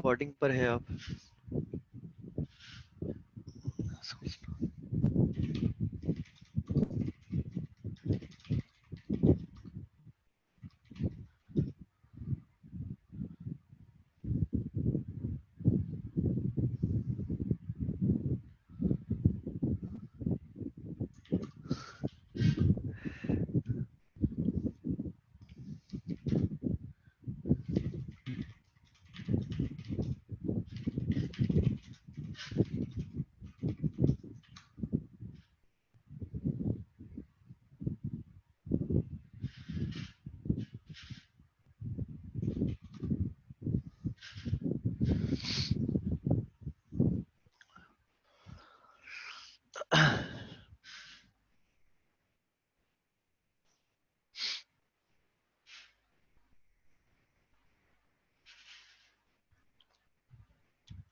Recording पर है आप?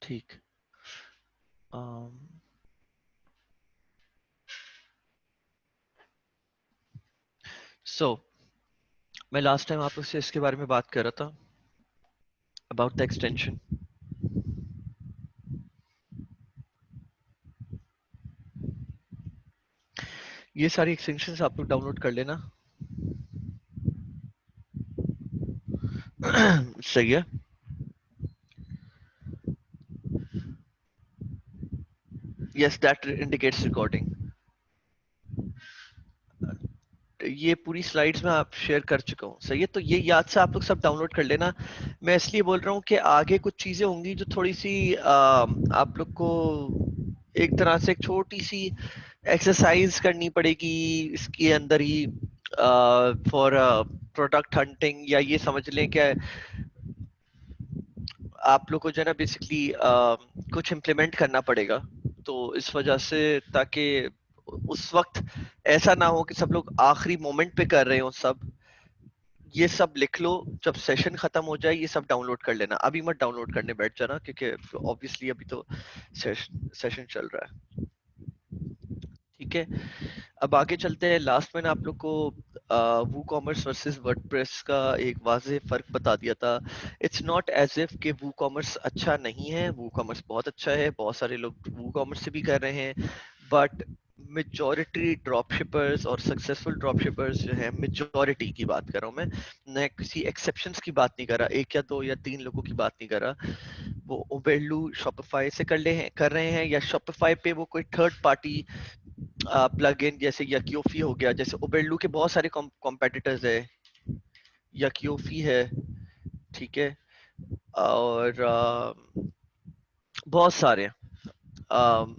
ठीक। सो मैं लास्ट टाइम आप लोग से इसके बारे में बात कर रहा था, अबाउट द एक्सटेंशन। ये सारी एक्सटेंशंस आप लोग डाउनलोड कर लेना। सही है। Yes, that indicates recording. ये पूरी स्लाइड्स में आप शेयर कर चुका हूँ, सही है। तो ये याद से आप लोग सब डाउनलोड कर लेना। मैं इसलिए बोल रहा हूँ कि आगे कुछ चीजें होंगी जो थोड़ी सी आप लोग को एक तरह से एक छोटी सी एक्सरसाइज करनी पड़ेगी इसके अंदर ही, फॉर प्रोडक्ट हंटिंग, या ये समझ लें कि आप लोग को जो है ना बेसिकली कुछ इम्प्लीमेंट करना पड़ेगा। तो इस वजह से, ताकि उस वक्त ऐसा ना हो कि सब लोग आखिरी मोमेंट पे कर रहे हो सब। ये सब लिख लो, जब सेशन खत्म हो जाए ये सब डाउनलोड कर लेना। अभी मत डाउनलोड करने बैठ जाना, क्योंकि ऑब्वियसली अभी तो सेशन चल रहा है। ठीक है, अब आगे चलते हैं। लास्ट मैंने आप लोग को वू कॉमर्स वर्सेस वर्डप्रेस का एक वाज़ेह फर्क बता दिया था। इट्स नॉट एज इफ कि वू कॉमर्स अच्छा नहीं है, वू कॉमर्स बहुत अच्छा है, बहुत सारे लोग वू कॉमर्स से भी कर रहे हैं। बट मेजॉरिटी ड्रॉपशिपर्स और सक्सेसफुल ड्रॉपशिपर्स जो है, मेजॉरिटी की बात कर रहा हूँ मैं किसी एक्सेप्शंस की बात नहीं कर रहा, एक या दो या तीन लोगों की बात नहीं कर रहा। वो ओबेरलू शॉपिफाई से कर रहे हैं, या शॉपिफाई पे वो कोई थर्ड पार्टी प्लग इन जैसे यकियोफी हो गया। जैसे ओबेरलू के बहुत सारे कॉम्पिटिटर्स है, यकियोफी है, ठीक है, और बहुत सारे। अम,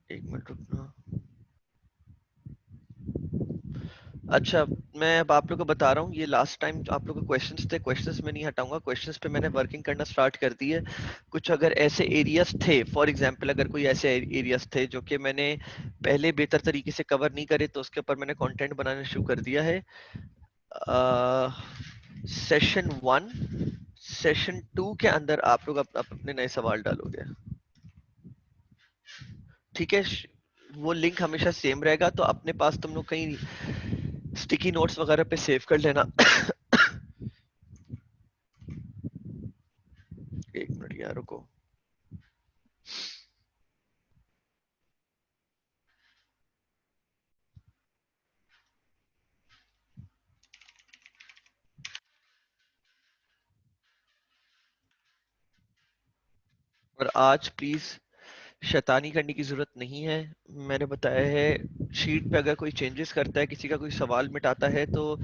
एक मिनट रुकना। अच्छा, मैं अब आप लोग को बता रहा हूँ, ये लास्ट टाइम आप लोग के क्वेश्चंस थे, क्वेश्चंस में नहीं हटाऊंगा, क्वेश्चंस पे मैंने वर्किंग करना स्टार्ट कर दी है। कुछ अगर ऐसे एरियाज थे, फॉर एग्जांपल अगर कोई ऐसे एरियाज थे जो कि मैंने पहले बेहतर तरीके से कवर नहीं करे, तो उसके ऊपर मैंने कंटेंट बनाना शुरू कर दिया है। सेशन 1, सेशन 2 के अंदर आप लोग अपने नए सवाल डालोगे, ठीक है। वो लिंक हमेशा सेम रहेगा, तो अपने पास तुम लोग कहीं स्टिकी नोट्स वगैरह पे सेव कर लेना। एक मिनट यार रुको। और आज प्लीज शैतानी करने की जरूरत नहीं है। मैंने बताया है, शीट पे अगर कोई चेंजेस करता है, किसी का कोई सवाल मिटाता है, तो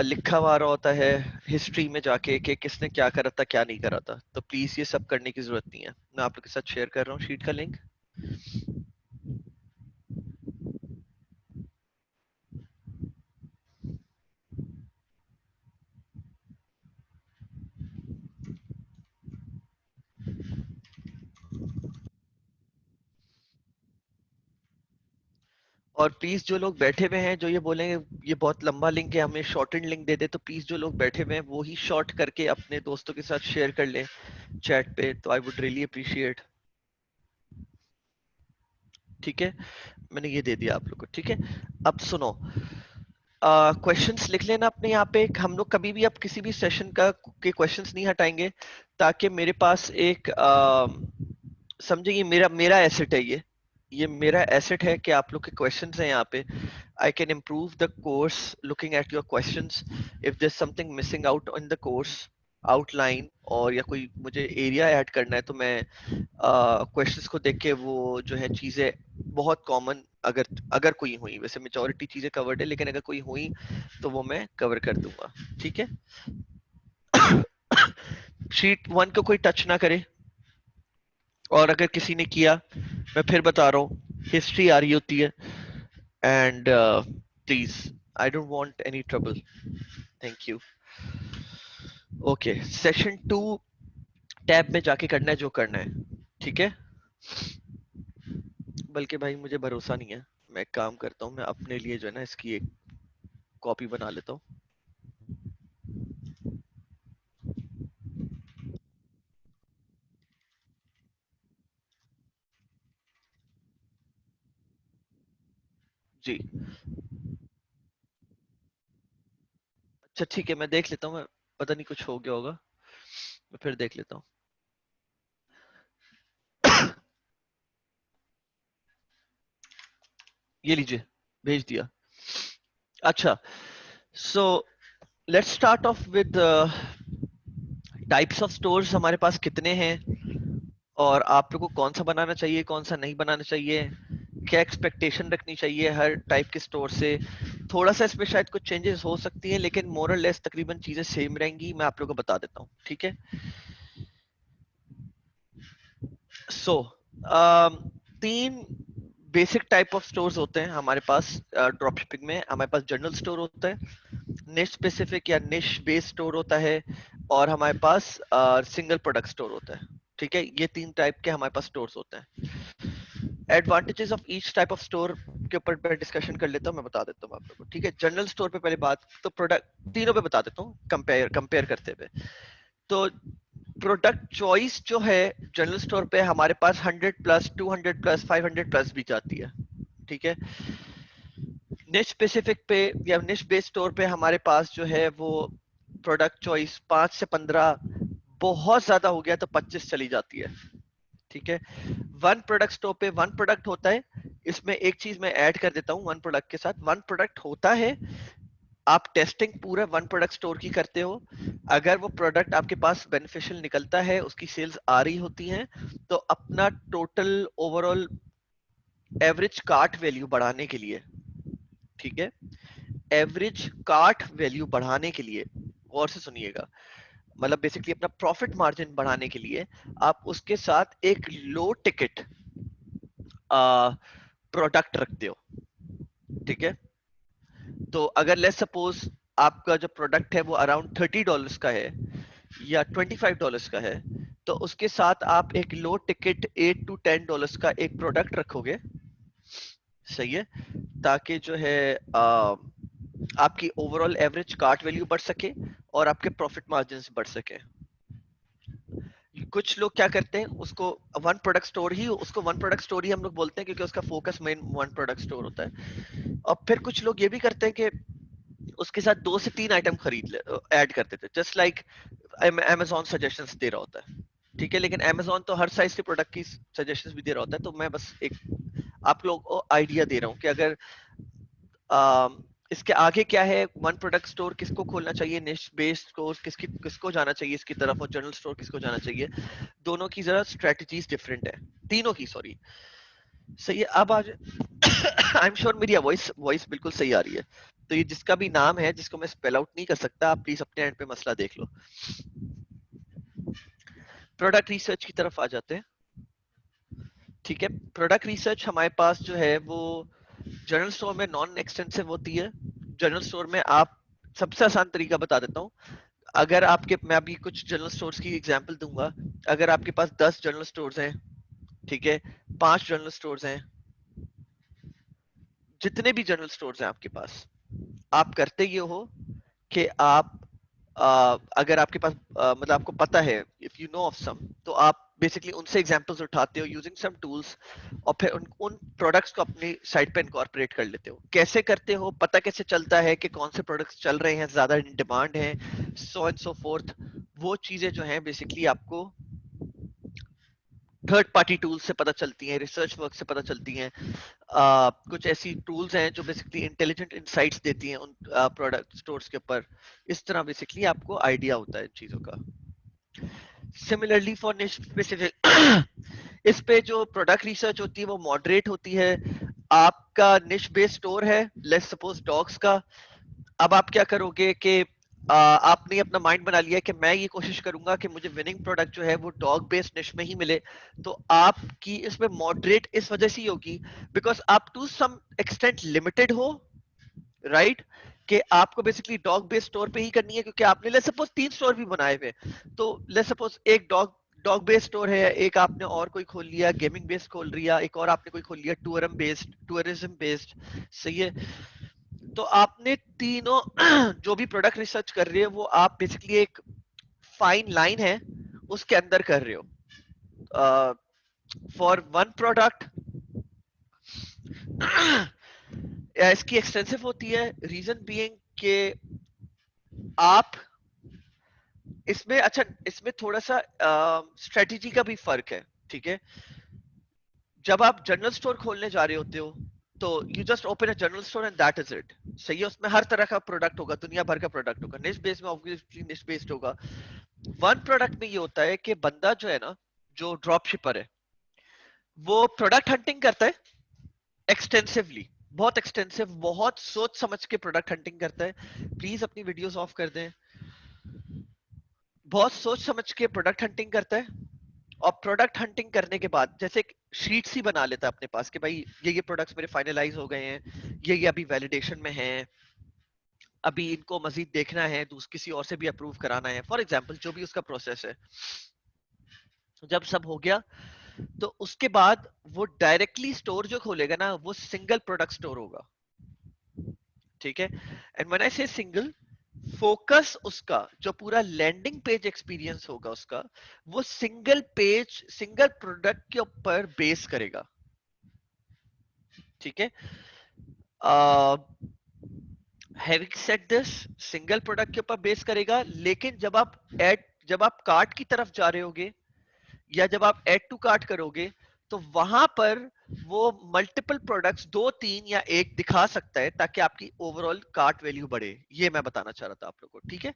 लिखा हुआ आ रहा होता है हिस्ट्री में जाके कि किसने क्या करा था क्या नहीं करा था। तो प्लीज ये सब करने की जरूरत नहीं है। मैं आप लोग के साथ शेयर कर रहा हूँ शीट का लिंक। और प्लीज जो लोग बैठे हुए हैं जो ये बोलेंगे ये बहुत लंबा लिंक है हमें शॉर्टेड लिंक दे दे, तो प्लीज जो लोग बैठे हुए हैं वो ही शॉर्ट करके अपने दोस्तों के साथ शेयर कर लें चैट पे, तो आई वुड रियली अप्रिशिएट। ठीक है, मैंने ये दे दिया आप लोग को। ठीक है, अब सुनो, क्वेश्चंस लिख लेना अपने यहाँ पे। हम लोग कभी भी अब किसी भी सेशन का के क्वेश्चंस नहीं हटाएंगे, ताकि मेरे पास एक समझे ये मेरा मेरा एसेट है, ये मेरा एसेट है कि आप लोग के क्वेश्चंस हैं यहाँ पे। I can improve the course looking at your questions. If there's something missing out in the course outline, और या कोई मुझे एरिया ऐड करना है, तो मैं क्वेश्चंस को देख के वो जो है चीजें बहुत कॉमन, अगर अगर कोई हुई, वैसे मेजोरिटी चीजें कवर्ड है, लेकिन अगर कोई हुई तो वो मैं कवर कर दूंगा। ठीक है, शीट 1 को कोई टच ना करे, और अगर किसी ने किया, मैं फिर बता रहा हूँ, हिस्ट्री आ रही होती है। And please, I don't want any trouble, thank you. Okay, session 2 tab में जाके करना है जो करना है। ठीक है, बल्कि भाई मुझे भरोसा नहीं है, मैं एक काम करता हूँ, मैं अपने लिए जो है ना इसकी एक कॉपी बना लेता हूँ। जी, अच्छा ठीक है, मैं देख लेता हूँ, मैं पता नहीं कुछ हो गया होगा, मैं फिर देख लेता हूँ। ये लीजिए, भेज दिया। अच्छा, so let's start off with types of stores हमारे पास कितने हैं, और आप लोग को कौन सा बनाना चाहिए कौन सा नहीं बनाना चाहिए, क्या एक्सपेक्टेशन रखनी चाहिए हर टाइप के स्टोर से। थोड़ा सा इसमें शायद कुछ चेंजेस हो सकती हैं, लेकिन मोर और लेस तकरीबन चीजें सेम रहेंगी, मैं आप लोगों को बता देता हूँ। ठीक है, सो तीन बेसिक टाइप ऑफ स्टोर्स होते हैं हमारे पास ड्रॉप शिपिंग में। हमारे पास जनरल स्टोर होता है, निश स्पेसिफिक या निश बेस्ड स्टोर होता है, और हमारे पास सिंगल प्रोडक्ट स्टोर होता है। ठीक है, ये तीन टाइप के हमारे पास स्टोर्स होते हैं। Advantages of each type of store के ऊपर मैं डिस्कशन कर लेता हूँ, मैं बता देता हूँ आप लोगों को। ठीक है, जनरल स्टोर पे पहले बात, तो प्रोडक्ट तीनों पे बता देता हूँ, कंपेयर कंपेयर करते हुए। तो प्रोडक्ट चॉइस जो है जनरल स्टोर पे हमारे पास 100 प्लस 200 प्लस 500 प्लस भी जाती है। ठीक है, निश स्पेसिफिक पे या निश बेस्ड स्टोर पे हमारे पास जो है वो प्रोडक्ट चॉइस 5 से 15, बहुत ज्यादा हो गया तो 25 चली जाती है। ठीक है, वन प्रोडक्ट स्टोर पे वन प्रोडक्ट होता है। इसमें एक चीज मैं ऐड कर देता हूँ, वन प्रोडक्ट के साथ वन प्रोडक्ट होता है, आप टेस्टिंग पूरा वन प्रोडक्ट स्टोर की करते हो। अगर वो प्रोडक्ट आपके पास बेनिफिशियल निकलता है, उसकी सेल्स आ रही होती हैं, तो अपना total overall average cart value बढ़ाने के लिए, ठीक है, एवरेज कार्ट वैल्यू बढ़ाने के लिए, गौर से सुनिएगा, मतलब बेसिकली अपना प्रॉफिट मार्जिन बढ़ाने के लिए, आप उसके साथ एक लो टिकट प्रोडक्ट रखते हो। ठीक है, तो अगर लेट्स सपोज आपका जो प्रोडक्ट है वो अराउंड $30 का है या $25 का है, तो उसके साथ आप एक लो टिकट $8 to $10 का एक प्रोडक्ट रखोगे। सही है, ताकि जो है आपकी ओवरऑल एवरेज कार्ट वैल्यू बढ़ सके और आपके प्रॉफिट मार्जिन बढ़ सके। कुछ लोग क्या करते हैं, उसको वन प्रोडक्ट स्टोर ही, उसको वन प्रोडक्ट स्टोर ही हम लोग बोलते हैं, क्योंकि उसका focus main one product store होता है। और फिर कुछ लोग ये भी करते हैं कि उसके साथ 2 से 3 आइटम खरीद ले, ऐड करते थे, जस्ट लाइक Amazon सजेशंस दे रहा होता है। ठीक है, लेकिन Amazon तो हर साइज के प्रोडक्ट की सजेशंस भी दे रहा होता है, तो मैं बस एक आप लोग को आइडिया दे रहा हूँ कि अगर इसके आगे क्या है, वन प्रोडक्ट स्टोर किसको खोलना चाहिए, निश बेस्ड स्टोर किसको जाना चाहिए इसकी तरफ, और जनरल स्टोर किसको जाना चाहिए, दोनों की जरा स्ट्रेटजीज डिफरेंट है, तीनों की, सॉरी। सही है, अब आज आई एम श्योर मेरी वॉइस वॉइस बिल्कुल सही आ रही है। तो ये जिसका भी नाम है जिसको मैं स्पेल आउट नहीं कर सकता, आप प्लीज अपने एंड पे मसला देख लो। प्रोडक्ट रिसर्च की तरफ आ जाते हैं। ठीक है, प्रोडक्ट रिसर्च हमारे पास जो है वो जनरल स्टोर में नॉन एक्सटेंसिव होती है। जनरल स्टोर में आप, सबसे आसान तरीका बता देता हूँ, अगर आपके, मैं अभी कुछ जनरल स्टोर्स की एग्जांपल दूंगा, अगर आपके पास 10 जनरल स्टोर्स हैं, ठीक है, 5 जनरल स्टोर्स हैं, जितने भी जनरल स्टोर्स हैं आपके पास, आप करते ये हो कि आप अगर आपके पास मतलब आपको पता है, if you know of some, तो आप बेसिकली उनसे एग्जांपल्स उठाते हो यूजिंग सम टूल्स, और फिर उन प्रोडक्ट्स को अपनी साइट पे इनकॉर्पोरेट कर लेते हो। कैसे करते हो, पता कैसे चलता है कि कौन से प्रोडक्ट्स चल रहे हैं, ज्यादा डिमांड है, सो एंड सो फोर्थ। वो चीजें जो हैं बेसिकली आपको थर्ड पार्टी टूल्स से पता चलती हैं, रिसर्च वर्क से पता चलती हैं। कुछ ऐसी टूल्स हैं जो बेसिकली इंटेलिजेंट इंसाइट्स देती हैं उन प्रोडक्ट स्टोर्स के ऊपर। इस तरह बेसिकली आपको आइडिया होता है इन चीजों का। सिमिलरली फॉर निश स्पेसिफिक, इस पे जो प्रोडक्ट रिसर्च होती है वो मॉडरेट होती है। आपका निश बेस्ड स्टोर है, लेट्स सपोज डॉग्स का। अब आप क्या करोगे कि आपने अपना माइंड बना लिया कि मैं ये कोशिश करूंगा कि मुझे विनिंग प्रोडक्ट जो है वो डॉग बेस्ड निश में ही मिले। तो आपकी इसमें मॉडरेट इस वजह से ही होगी बिकॉज आप टू सम एक्सटेंट लिमिटेड हो, राइट, कि आपको बेसिकली डॉग बेस्ड स्टोर पे ही करनी है, क्योंकि आपने लेट्स सपोज 3 स्टोर भी बनाए हुए। तो लेट्स सपोज एक डॉग डॉग बेस्ड स्टोर है, एक आपने और कोई खोल लिया गेमिंग बेस्ड खोल लिया, एक और आपने कोई खोल लिया टूरिज्म बेस्ड। सही है। तो आपने तीनों जो भी प्रोडक्ट रिसर्च कर रहे हो वो आप बेसिकली एक फाइन लाइन है उसके अंदर कर रहे हो। फॉर वन प्रोडक्ट इसकी एक्सटेंसिव होती है, रीजन बीइंग कि आप इसमें, अच्छा इसमें थोड़ा सा स्ट्रेटेजी का भी फर्क है, ठीक है। जब आप जनरल स्टोर खोलने जा रहे होते हो तो you just open a general store and that is it. सही है, उसमें हर तरह का प्रोडक्ट होगा, दुनिया भर का प्रोडक्ट होगा, निश बेस में ऑब्वियसली निश बेस्ड होगा। वन प्रोडक्ट में ये होता है कि बंदा जो है ना, जो ड्रॉप शिपर है, वो प्रोडक्ट हंटिंग करता है एक्सटेंसिवली, बहुत एक्सटेंसिव, बहुत सोच समझ के प्रोडक्ट हंटिंग करता है। प्लीज अपनी वीडियोस ऑफ कर दें। बहुत सोच समझ के प्रोडक्ट हंटिंग करता है, और प्रोडक्ट हंटिंग करने के बाद जैसे एक शीट्स ही बना लेता है अपने पास कि भाई ये प्रोडक्ट्स मेरे फाइनलाइज हो गए हैं, ये अभी वैलिडेशन में हैं, अभी इनको मजीद देखना है, किसी और से भी अप्रूव कराना है, फॉर एग्जांपल जो भी उसका प्रोसेस है। जब सब हो गया तो उसके बाद वो डायरेक्टली स्टोर जो खोलेगा ना वो सिंगल प्रोडक्ट स्टोर होगा, ठीक है। एंड व्हेन आई से सिंगल, फोकस उसका जो पूरा लैंडिंग पेज एक्सपीरियंस होगा उसका, वो सिंगल पेज सिंगल प्रोडक्ट के ऊपर बेस करेगा, ठीक है। Having said this, single product के ऊपर बेस करेगा, लेकिन जब आप कार्ट की तरफ जा रहे होगे या जब आप ऐड टू कार्ट करोगे तो वहां पर वो मल्टीपल प्रोडक्ट्स, 2 3 या एक दिखा सकता है ताकि आपकी ओवरऑल कार्ट वैल्यू बढ़े। ये मैं बताना चाह रहा था आप लोगों को, ठीक है।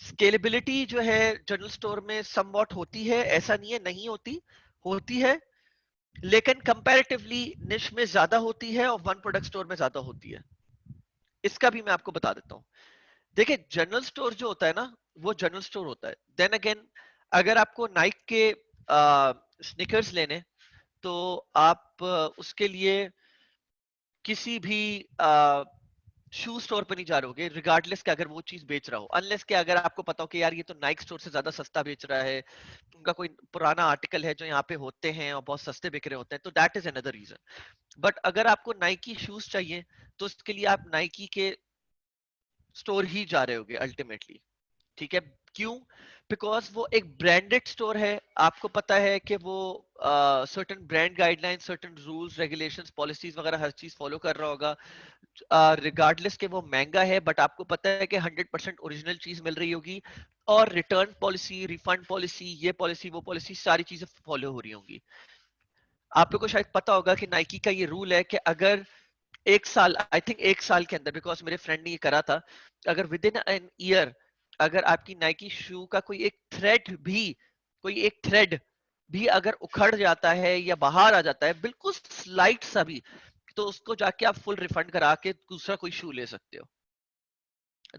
स्केलेबिलिटी जो है जनरल स्टोर में समवॉट होती है, ऐसा नहीं है नहीं होती, होती है, लेकिन कंपैरेटिवली निश में ज्यादा होती है और वन प्रोडक्ट स्टोर में ज्यादा होती है। इसका भी मैं आपको बता देता हूँ। देखिए जनरल स्टोर जो होता है ना वो जनरल स्टोर होता है। देन अगेन अगर आपको नाइक के स्निकर्स लेने, तो आप उसके लिए किसी भी शू स्टोर पर नहीं जा रहोगे, रिगार्डलेस कि अगर वो चीज बेच रहा हो, अनलेस कि अगर आपको पता हो कि यार ये तो नाइक स्टोर से ज्यादा सस्ता बेच रहा है, उनका कोई पुराना आर्टिकल है जो यहाँ पे होते हैं और बहुत सस्ते बिक रहे होते हैं, तो that is another reason. But अगर आपको नाइकी शूज चाहिए तो उसके लिए आप नाइकी के स्टोर ही जा रहे होगे अल्टीमेटली, ठीक है। क्यों? बिकॉज वो एक ब्रांडेड स्टोर है, आपको पता है कि वो certain brand guidelines, certain rules regulations policies वगैरह हर चीज फॉलो कर रहा होगा, रिगार्डलेस के वो महंगा है, बट आपको पता है कि 100% ओरिजिनल चीज मिल रही होगी, और रिटर्न पॉलिसी, रिफंड पॉलिसी, ये पॉलिसी वो पॉलिसी सारी चीजें फॉलो हो रही होंगी। आप लोगों को शायद पता होगा कि नाइकी का ये रूल है कि अगर एक साल, आई थिंक एक साल के अंदर, बिकॉज मेरे फ्रेंड ने ये करा था, अगर विद इन एन ईयर अगर आपकी नाइकी शू का कोई एक थ्रेड भी अगर उखड़ जाता है या बाहर आ जाता है बिल्कुल स्लाइट सा भी, तो उसको जाके आप फुल रिफंड करा के दूसरा कोई शू ले सकते हो,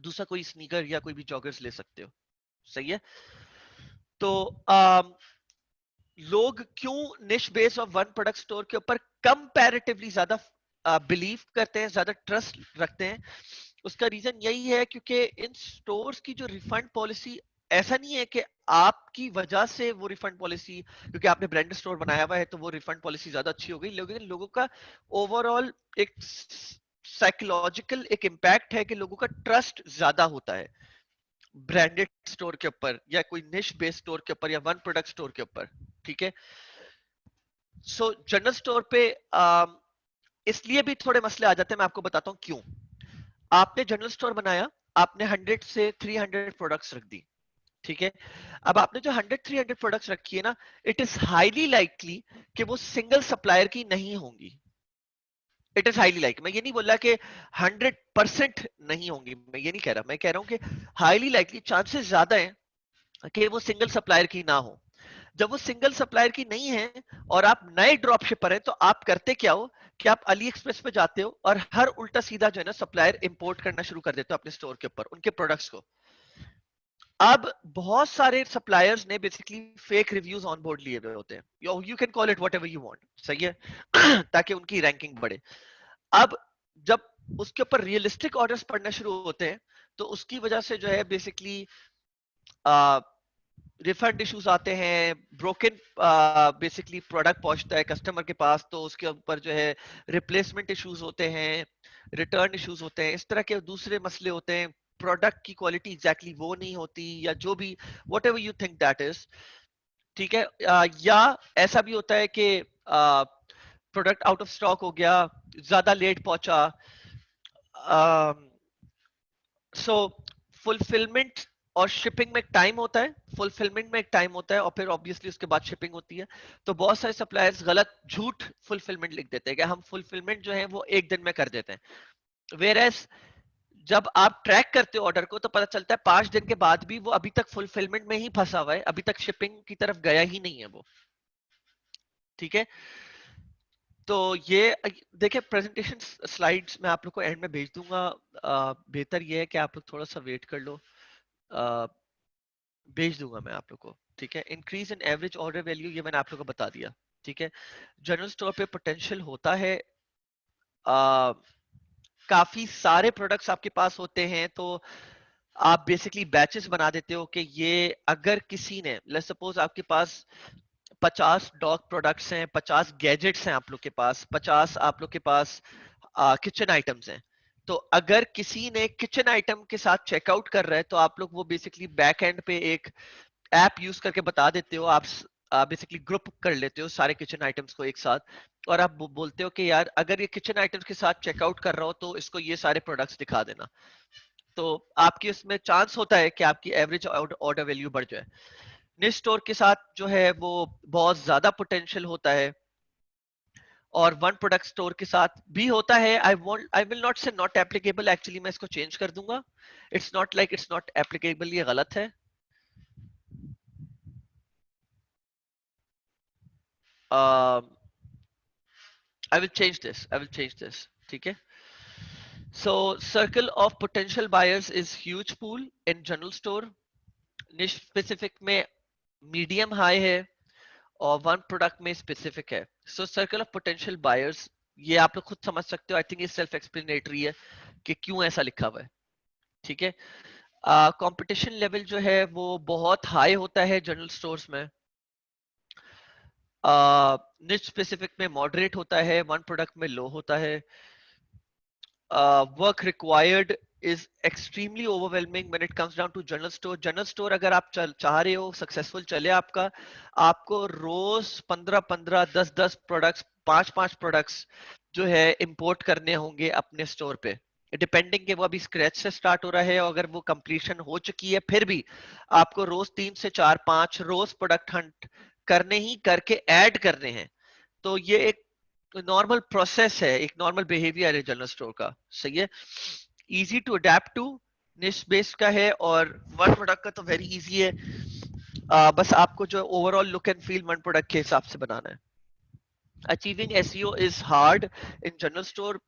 दूसरा कोई स्नीकर या कोई भी जॉगर्स ले सकते हो। सही है। तो लोग क्यों निश बेस और वन प्रोडक्ट स्टोर के ऊपर कंपैरेटिवली ज्यादा बिलीव करते हैं, ज्यादा ट्रस्ट रखते हैं, उसका रीजन यही है क्योंकि इन स्टोर्स की जो रिफंड पॉलिसी ऐसा नहीं है कि आपकी वजह से वो रिफंड पॉलिसी, क्योंकि आपने ब्रांड स्टोर बनाया हुआ है तो वो रिफंड पॉलिसी ज्यादा अच्छी हो गई, लेकिन लोगों का ओवरऑल एक साइकोलॉजिकल एक इम्पैक्ट है कि लोगों का ट्रस्ट ज्यादा होता है ब्रांडेड स्टोर के ऊपर या कोई निश बेस्ड स्टोर के ऊपर या वन प्रोडक्ट स्टोर के ऊपर। ठीक है, सो जनरल स्टोर पे इसलिए भी थोड़े मसले आ जाते हैं, मैं आपको बताता हूँ क्यों। आपने जनरल स्टोर बनाया, आपने 100 से 300 प्रोडक्ट्स रख दी। ठीक है, अब आपने जो 100-300 प्रोडक्ट्स रखी है ना, इट इज हाईली लाइकली कि वो सिंगल सप्लायर की नहीं होंगी। इट इज हाईली लाइक, मैं ये नहीं बोल रहा कि 100% नहीं होंगी, मैं ये नहीं कह रहा, मैं कह रहा हूं कि हाईली लाइकली चांसेस ज्यादा हैं कि वो सिंगल सप्लायर की ना हो। जब वो सिंगल सप्लायर की नहीं है और आप नए ड्रॉप शिपर हैं, तो आप करते क्या हो कि आप अली एक्सप्रेस पे जाते हो और हर उल्टा सीधा जो है ना सप्लायर इंपोर्ट करना शुरू कर देते हो अपने स्टोर के ऊपर उनके प्रोडक्ट्स को। अब बहुत सारे सप्लायर्स ने basically fake reviews on board लिए हुए होते हैं, you can call it whatever you want, सही है ताकि उनकी रैंकिंग बढ़े। अब जब उसके ऊपर रियलिस्टिक ऑर्डर्स पड़ना शुरू होते हैं, तो उसकी वजह से जो है बेसिकली रिफंड इश्यूज आते हैं, ब्रोकन बेसिकली प्रोडक्ट पहुंचता है कस्टमर के पास, तो उसके ऊपर जो है रिप्लेसमेंट इश्यूज होते हैं, रिटर्न इश्यूज होते हैं, इस तरह के दूसरे मसले होते हैं। प्रोडक्ट की क्वालिटी एग्जैक्टली वो नहीं होती, या जो भी what ever you think that is. ठीक है, या ऐसा भी होता है कि प्रोडक्ट आउट ऑफ स्टॉक हो गया, ज्यादा लेट पहुंचा। सो फुलफिलमेंट और शिपिंग में एक टाइम होता है, फुलफिलमेंट में एक टाइम होता है, और फिर ऑब्वियसली उसके बाद शिपिंग होती है। तो बहुत सारे सप्लायर्स गलत झूठ फुलफिलमेंट लिख देते हैं कि हम फुलफिलमेंट जो है वो एक दिन में कर देते हैं, वेयर एज जब आप ट्रैक करते हो ऑर्डर को तो पता चलता है 5 दिन के बाद भी वो अभी तक फुलफिलमेंट में ही फंसा हुआ है, अभी तक शिपिंग की तरफ गया ही नहीं है वो। ठीक है, तो ये देखिए प्रेजेंटेशन स्लाइड्स मैं आप लोग को एंड में भेज दूंगा। बेहतर ये है कि आप लोग थोड़ा सा वेट कर लो, भेज दूंगा मैं आप लोग को। ठीक है, increase in average order value ये मैंने आप लोग को बता दिया। ठीक है, जनरल स्टोर पे पोटेंशियल होता है, काफी सारे प्रोडक्ट्स आपके पास होते हैं, तो आप बेसिकली बैचेस बना देते हो कि ये अगर किसी ने लेट्स सपोज आपके पास 50 डॉग प्रोडक्ट्स हैं, 50 गैजेट्स हैं आप लोग के पास, 50 आप लोग के पास किचन आइटम्स हैं, तो अगर किसी ने किचन आइटम के साथ चेकआउट कर रहा है, तो आप लोग वो बेसिकली बैक एंड पे एक ऐप यूज करके बता देते हो, आप बेसिकली ग्रुप कर लेते हो सारे किचन आइटम्स को एक साथ, और आप बोलते हो कि यार अगर ये किचन आइटम्स के साथ चेकआउट कर रहा हो तो इसको ये सारे प्रोडक्ट्स दिखा देना। तो आपकी इसमें चांस होता है कि आपकी एवरेज ऑर्डर वैल्यू बढ़ जाए। निश स्टोर के साथ जो है वो बहुत ज्यादा पोटेंशियल होता है, और वन प्रोडक्ट स्टोर के साथ भी होता है। आई विल नॉट से नॉट एप्लीकेबल, एक्चुअली मैं इसको चेंज कर दूंगा। It's not like it's not applicable, ये गलत है। I will change this. ठीक है, सो circle of potential buyers is huge pool in general store. निश स्पेसिफिक में मीडियम हाई है, और वन प्रोडक्ट में स्पेसिफिक है। सो सर्कल ऑफ पोटेंशियल बायर्स ये आप लोग खुद समझ सकते हो, आई थिंक ये सेल्फ एक्सप्लेनेटरी है कि क्यों ऐसा लिखा हुआ है। ठीक है, कंपटीशन लेवल जो है वो बहुत हाई होता है जनरल स्टोर्स में, निच स्पेसिफिक में मॉडरेट होता है, वन प्रोडक्ट में लो होता है। Work required is extremely overwhelming when it comes down to general store. General store अगर आप चाह रहे हो सक्सेसफुल चले आपका, आपको रोज 15-15 10-10 प्रोडक्ट्स, 5-5 प्रोडक्ट्स जो है इंपोर्ट करने होंगे अपने स्टोर पे, डिपेंडिंग कि वो अभी स्क्रैच से स्टार्ट हो रहा है, और अगर वो कंप्लीशन हो चुकी है फिर भी आपको रोज 3 से 4 5 रोज प्रोडक्ट हंट करने ही करके ऐड करने हैं। तो ये एक नॉर्मल प्रोसेस है, एक नॉर्मल बिहेवियर है जनरल स्टोर का। सही है, इजी टू अडेप्ट टू, निश बेस्ड का है, और वन प्रोडक्ट का तो वेरी इजी है। बस आपको जो overall look and feel one product के हिसाब से बनाना है। Achieving SEO is hard in general store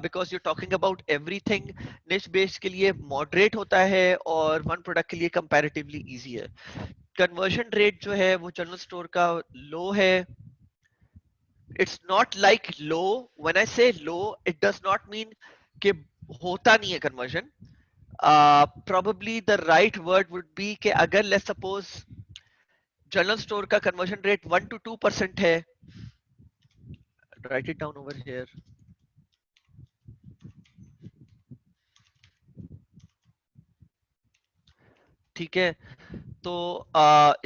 because you talking about everything. निश बेस्ड के लिए मॉडरेट होता है, और वन प्रोडक्ट के लिए कंपैरेटिवली इजी है। कन्वर्जन रेट जो है वो जनरल स्टोर का लो है। It's not like low, when I से लो इट डज नॉट मीन कि होता नहीं है conversion. probably the right word would be कि अगर let's suppose जनरल स्टोर का कन्वर्जन रेट 1 to 2% है, write it down over here. ठीक है, तो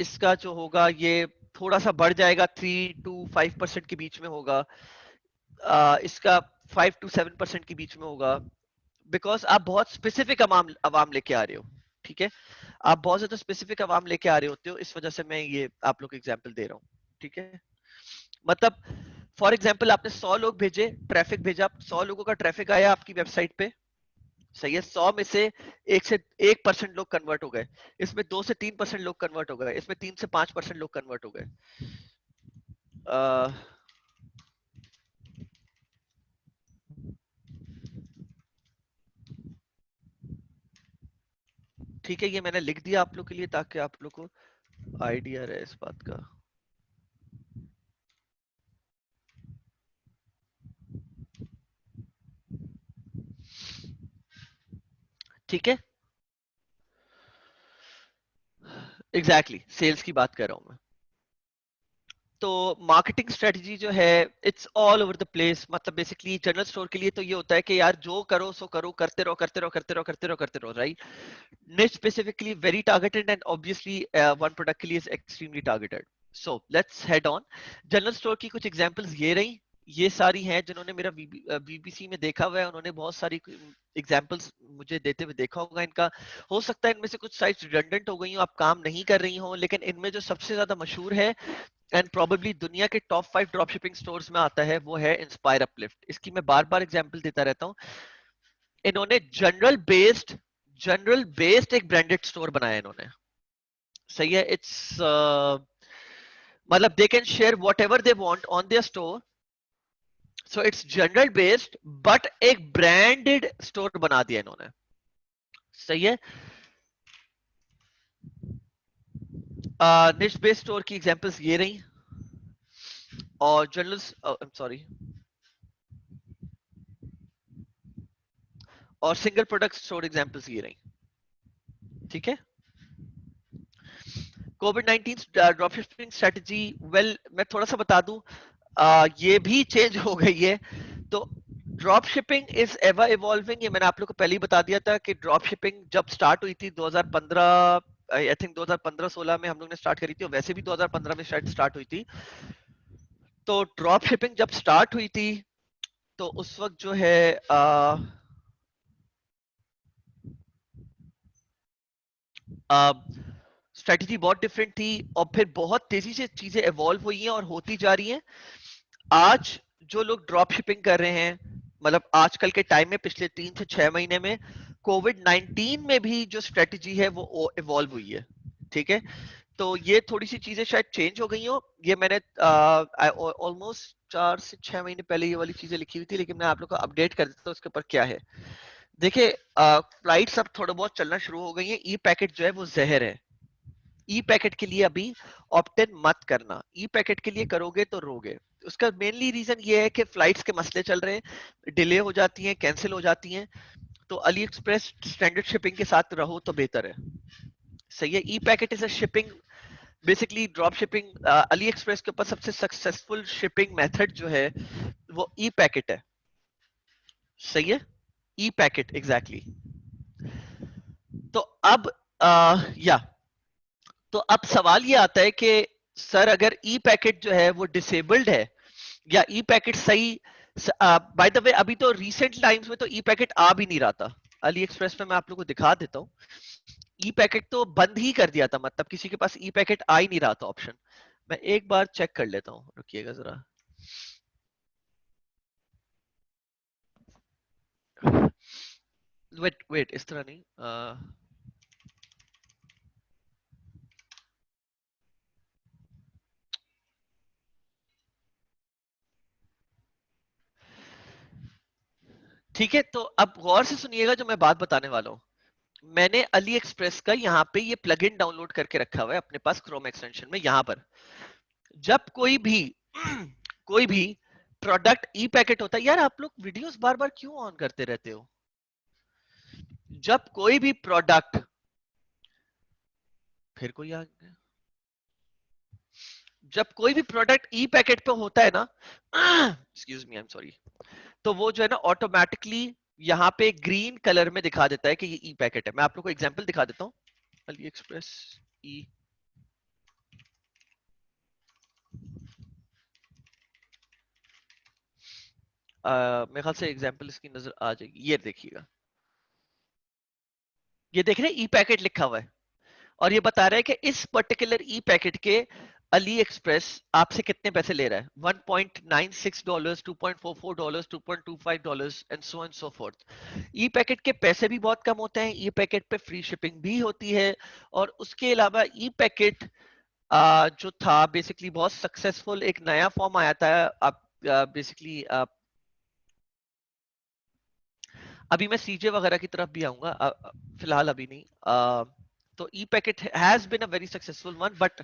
इसका जो होगा ये थोड़ा सा बढ़ जाएगा, 3 to 5% के बीच में होगा, इसका 5 to 7% के बीच में होगा, बिकॉज आप बहुत स्पेसिफिक अवाम लेके आ रहे हो। ठीक है, आप बहुत ज्यादा स्पेसिफिक अवाम लेके आ रहे होते हो, इस वजह से मैं ये आप लोग को एग्जाम्पल दे रहा हूँ। ठीक है, मतलब फॉर एग्जाम्पल आपने 100 लोग भेजे, ट्रैफिक भेजा, 100 लोगों का ट्रैफिक आया आपकी वेबसाइट पे, सही है, 100 में से 1% लोग कन्वर्ट हो गए, इसमें 2 से 3% लोग कन्वर्ट हो गए, इसमें 3 से 5% लोग कन्वर्ट हो गए। ठीक है, ये मैंने लिख दिया आप लोग के लिए ताकि आप लोग को आइडिया रहे इस बात का। ठीक है, एग्जैक्टली सेल्स की बात कर रहा हूं मैं। तो मार्केटिंग स्ट्रेटजी जो है it's all over the place, मतलब बेसिकली जनरल स्टोर के लिए तो ये होता है कि यार जो करो सो करो, करते रहो करते रहो करते रहो करते रहो करते रहो, right. niche specifically very targeted and obviously one product के लिए is extremely targeted. So let's head on. General store की कुछ एग्जांपल्स ये रही, ये सारी हैं जिन्होंने मेरा बीबीसी में देखा हुआ है, उन्होंने बहुत सारी एग्जांपल्स मुझे देते हुए देखा होगा इनका। हो सकता है इनमें से कुछ साइट्स रिडंडेंट हो गई हो, आप काम नहीं कर रही हो, लेकिन इनमें जो सबसे ज्यादा मशहूर है एंड प्रोबेबली दुनिया के टॉप 5 ड्रॉप शिपिंग स्टोर्स में आता है, वो है इंस्पायर अपलिफ्ट। इसकी मैं बार बार एग्जांपल देता रहता हूँ। इन्होंने जनरल बेस्ड एक ब्रांडेड स्टोर बनाया इन्होंने, सही है। इट्स मतलब they can share what ever they want on their store, so it's general based but एक ब्रांडेड स्टोर बना दिया इन्होंने, सही है। निश बेस्ड स्टोर की एग्जांपल्स ये रही, और जनरल सॉरी, और सिंगल प्रोडक्ट स्टोर एग्जांपल्स ये रही। ठीक है, कोविड-19 ड्रॉपशिपिंग स्ट्रेटजी, वेल मैं थोड़ा सा बता दूं, ये भी चेंज हो गई है। तो drop shipping is ever evolving, ये मैंने आप लोग को पहले ही बता दिया था कि ड्रॉप शिपिंग जब स्टार्ट हुई थी 2015, आई थिंक 2015-16 में हम लोग ने स्टार्ट करी थी, और वैसे भी 2015 में शायद स्टार्ट हुई थी। तो ड्रॉप शिपिंग जब स्टार्ट हुई थी तो उस वक्त जो है स्ट्रेटजी बहुत डिफरेंट थी, और फिर बहुत तेजी से चीजें इवॉल्व हुई हैं और होती जा रही हैं। आज जो लोग ड्रॉप शिपिंग कर रहे हैं, मतलब आजकल के टाइम में पिछले 3 से 6 महीने में कोविड-19 में भी जो स्ट्रेटजी है वो इवॉल्व हुई है। ठीक है, तो ये थोड़ी सी चीजें शायद चेंज हो गई हो, ये मैंने ऑलमोस्ट 4 से 6 महीने पहले ये वाली चीजें लिखी हुई थी, लेकिन मैं आप लोग को अपडेट कर देता हूँ उसके ऊपर क्या है। देखिए, फ्लाइट्स अब थोड़ा बहुत चलना शुरू हो गई है, ई पैकेट जो है वो जहर है। ई पैकेट के लिए अभी ऑप्ट इन मत करना, ई पैकेट के लिए करोगे तो रोगे। उसका मेनली रीजन ये है कि फ्लाइट्स के मसले चल रहे हैं, डिले हो जाती हैं, कैंसिल हो जाती हैं, तो अली एक्सप्रेस स्टैंडर्ड शिपिंग के साथ रहो तो बेहतर है, सही है। EPacket is a shipping, basically drop shipping, AliExpress के ऊपर सबसे सक्सेसफुल शिपिंग मेथड जो है वो ई पैकेट है, सही है, ई पैकेट एग्जैक्टली। तो अब या तो अब सवाल ये आता है कि सर अगर ई पैकेट जो है वो डिसेबल्ड है, या ई पैकेट सही, बाय द वे अभी तो रिसेंट टाइम्स में तो ई पैकेट आ भी नहीं रहा था। अली एक्सप्रेस में मैं आप लोगों को दिखा देता हूँ, ई पैकेट तो बंद ही कर दिया था, मतलब किसी के पास ई पैकेट आ ही नहीं रहा था ऑप्शन। मैं एक बार चेक कर लेता हूँ, रुकिएगा जरा। वेट वेट, इस तरह नहीं, ठीक है, तो अब गौर से सुनिएगा जो मैं बात बताने वाला हूँ। मैंने अली एक्सप्रेस का यहाँ पे ये प्लगइन डाउनलोड करके रखा हुआ है अपने पास क्रोम एक्सटेंशन में। यहाँ पर जब कोई भी कोई भी प्रोडक्ट ई पैकेट होता है, यार आप लोग वीडियोस बार बार क्यों ऑन करते रहते हो? जब कोई भी प्रोडक्ट, फिर कोई आ गया, जब कोई भी प्रोडक्ट ई पैकेट पे होता है ना, excuse me, I am sorry, तो वो जो है ना ऑटोमेटिकली यहाँ पे ग्रीन कलर में दिखा देता है कि ये ई पैकेट है। मैं आप लोग को एग्जांपल दिखा देता हूँ। अली एक्सप्रेस ई, मेरे ख्याल से एग्जांपल इसकी नजर आ जाएगी, ये देखिएगा, ये देख रहे हैं ई पैकेट लिखा हुआ है, और ये बता रहा है कि इस पर्टिकुलर ई पैकेट के अली एक्सप्रेस आपसे कितने पैसे ले रहा है, $1.96, $2.44, $2.25 and so and so fourth. E packet के पैसे भी बहुत कम होते हैं, ई पैकेट पे फ्री शिपिंग भी होती है, और उसके अलावा ई पैकेट जो था बेसिकली बहुत सक्सेसफुल, एक नया फॉर्म आया था। आप बेसिकली अभी मैं सीजे वगैरह की तरफ भी आऊंगा, फिलहाल अभी नहीं। तो ePacket has been a very successful one, but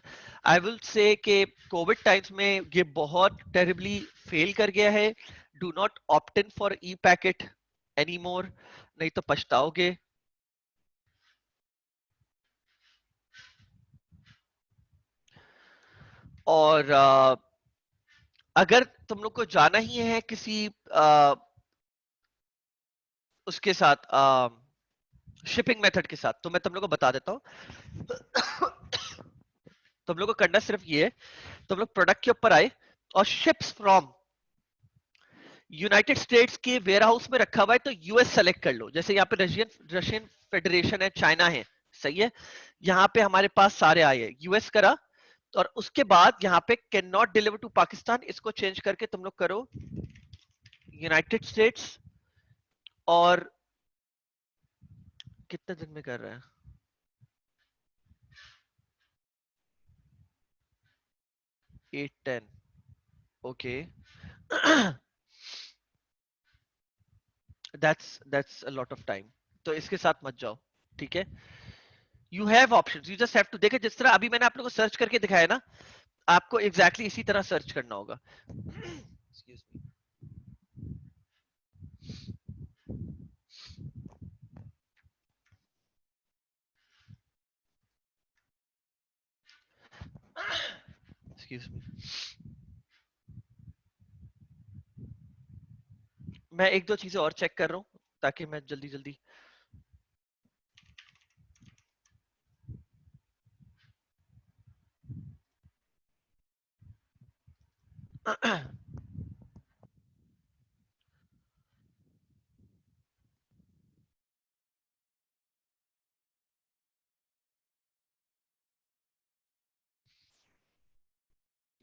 I will say कि कोविड टाइम्स में ये बहुत टेरिबली फेल कर गया है। Do not opt in for E packet any more, नहीं तो पछताओगे। और अगर तुम लोग को जाना ही है किसी उसके साथ, शिपिंग मेथड के साथ, तो मैं तुम लोग को बता देता हूँ। तुम लोग को करना सिर्फ ये है, तुम लोग प्रोडक्ट के ऊपर आए और शिप्स फ्रॉम यूनाइटेड स्टेट्स के वेयर हाउस में रखा हुआ है तो यूएस सेलेक्ट कर लो। जैसे यहाँ पे रशियन रशियन फेडरेशन है, चाइना है, सही है, यहाँ पे हमारे पास सारे आए हैं, यूएस करा। और उसके बाद यहाँ पे can not deliver to Pakistan, इसको चेंज करके तुम लोग करो यूनाइटेड स्टेट्स। और कितने दिन में कर रहे हैं, 8-10, okay. That's a lot of time, तो इसके साथ मत जाओ, ठीक है। You have options, you just have to, देखे जिस तरह अभी मैंने आप लोगों को सर्च करके दिखाया ना, आपको एग्जैक्टली exactly इसी तरह सर्च करना होगा। Excuse me. Excuse me. मैं एक दो चीजें और चेक कर रहा हूँ ताकि मैं जल्दी जल्दी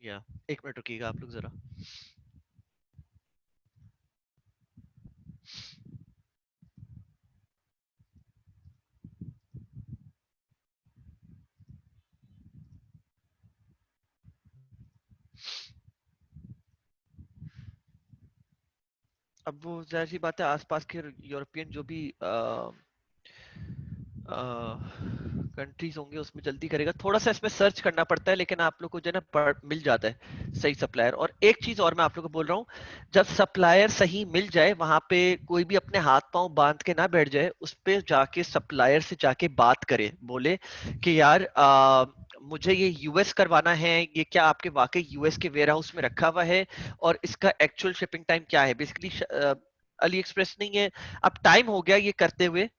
या एक मिनट रुकिएगा आप लोग जरा। अब वो जाहिर सी बात है, आसपास के यूरोपियन जो भी कंट्रीज होंगे उसमें जल्दी करेगा, थोड़ा सा इसमें सर्च करना पड़ता है, लेकिन आप लोग को जो है ना मिल जाता है सही सप्लायर। और एक चीज और मैं आप लोग को बोल रहा हूँ, जब सप्लायर सही मिल जाए वहां पे कोई भी अपने हाथ पांव बांध के ना बैठ जाए, उस पे जाके सप्लायर से जाके बात करे, बोले कि यार मुझे ये यूएस करवाना है, ये क्या आपके वाकई यूएस के वेयर हाउस में रखा हुआ है, और इसका एक्चुअल शिपिंग टाइम क्या है। बेसिकली अली एक्सप्रेस नहीं है, अब टाइम हो गया ये करते हुए,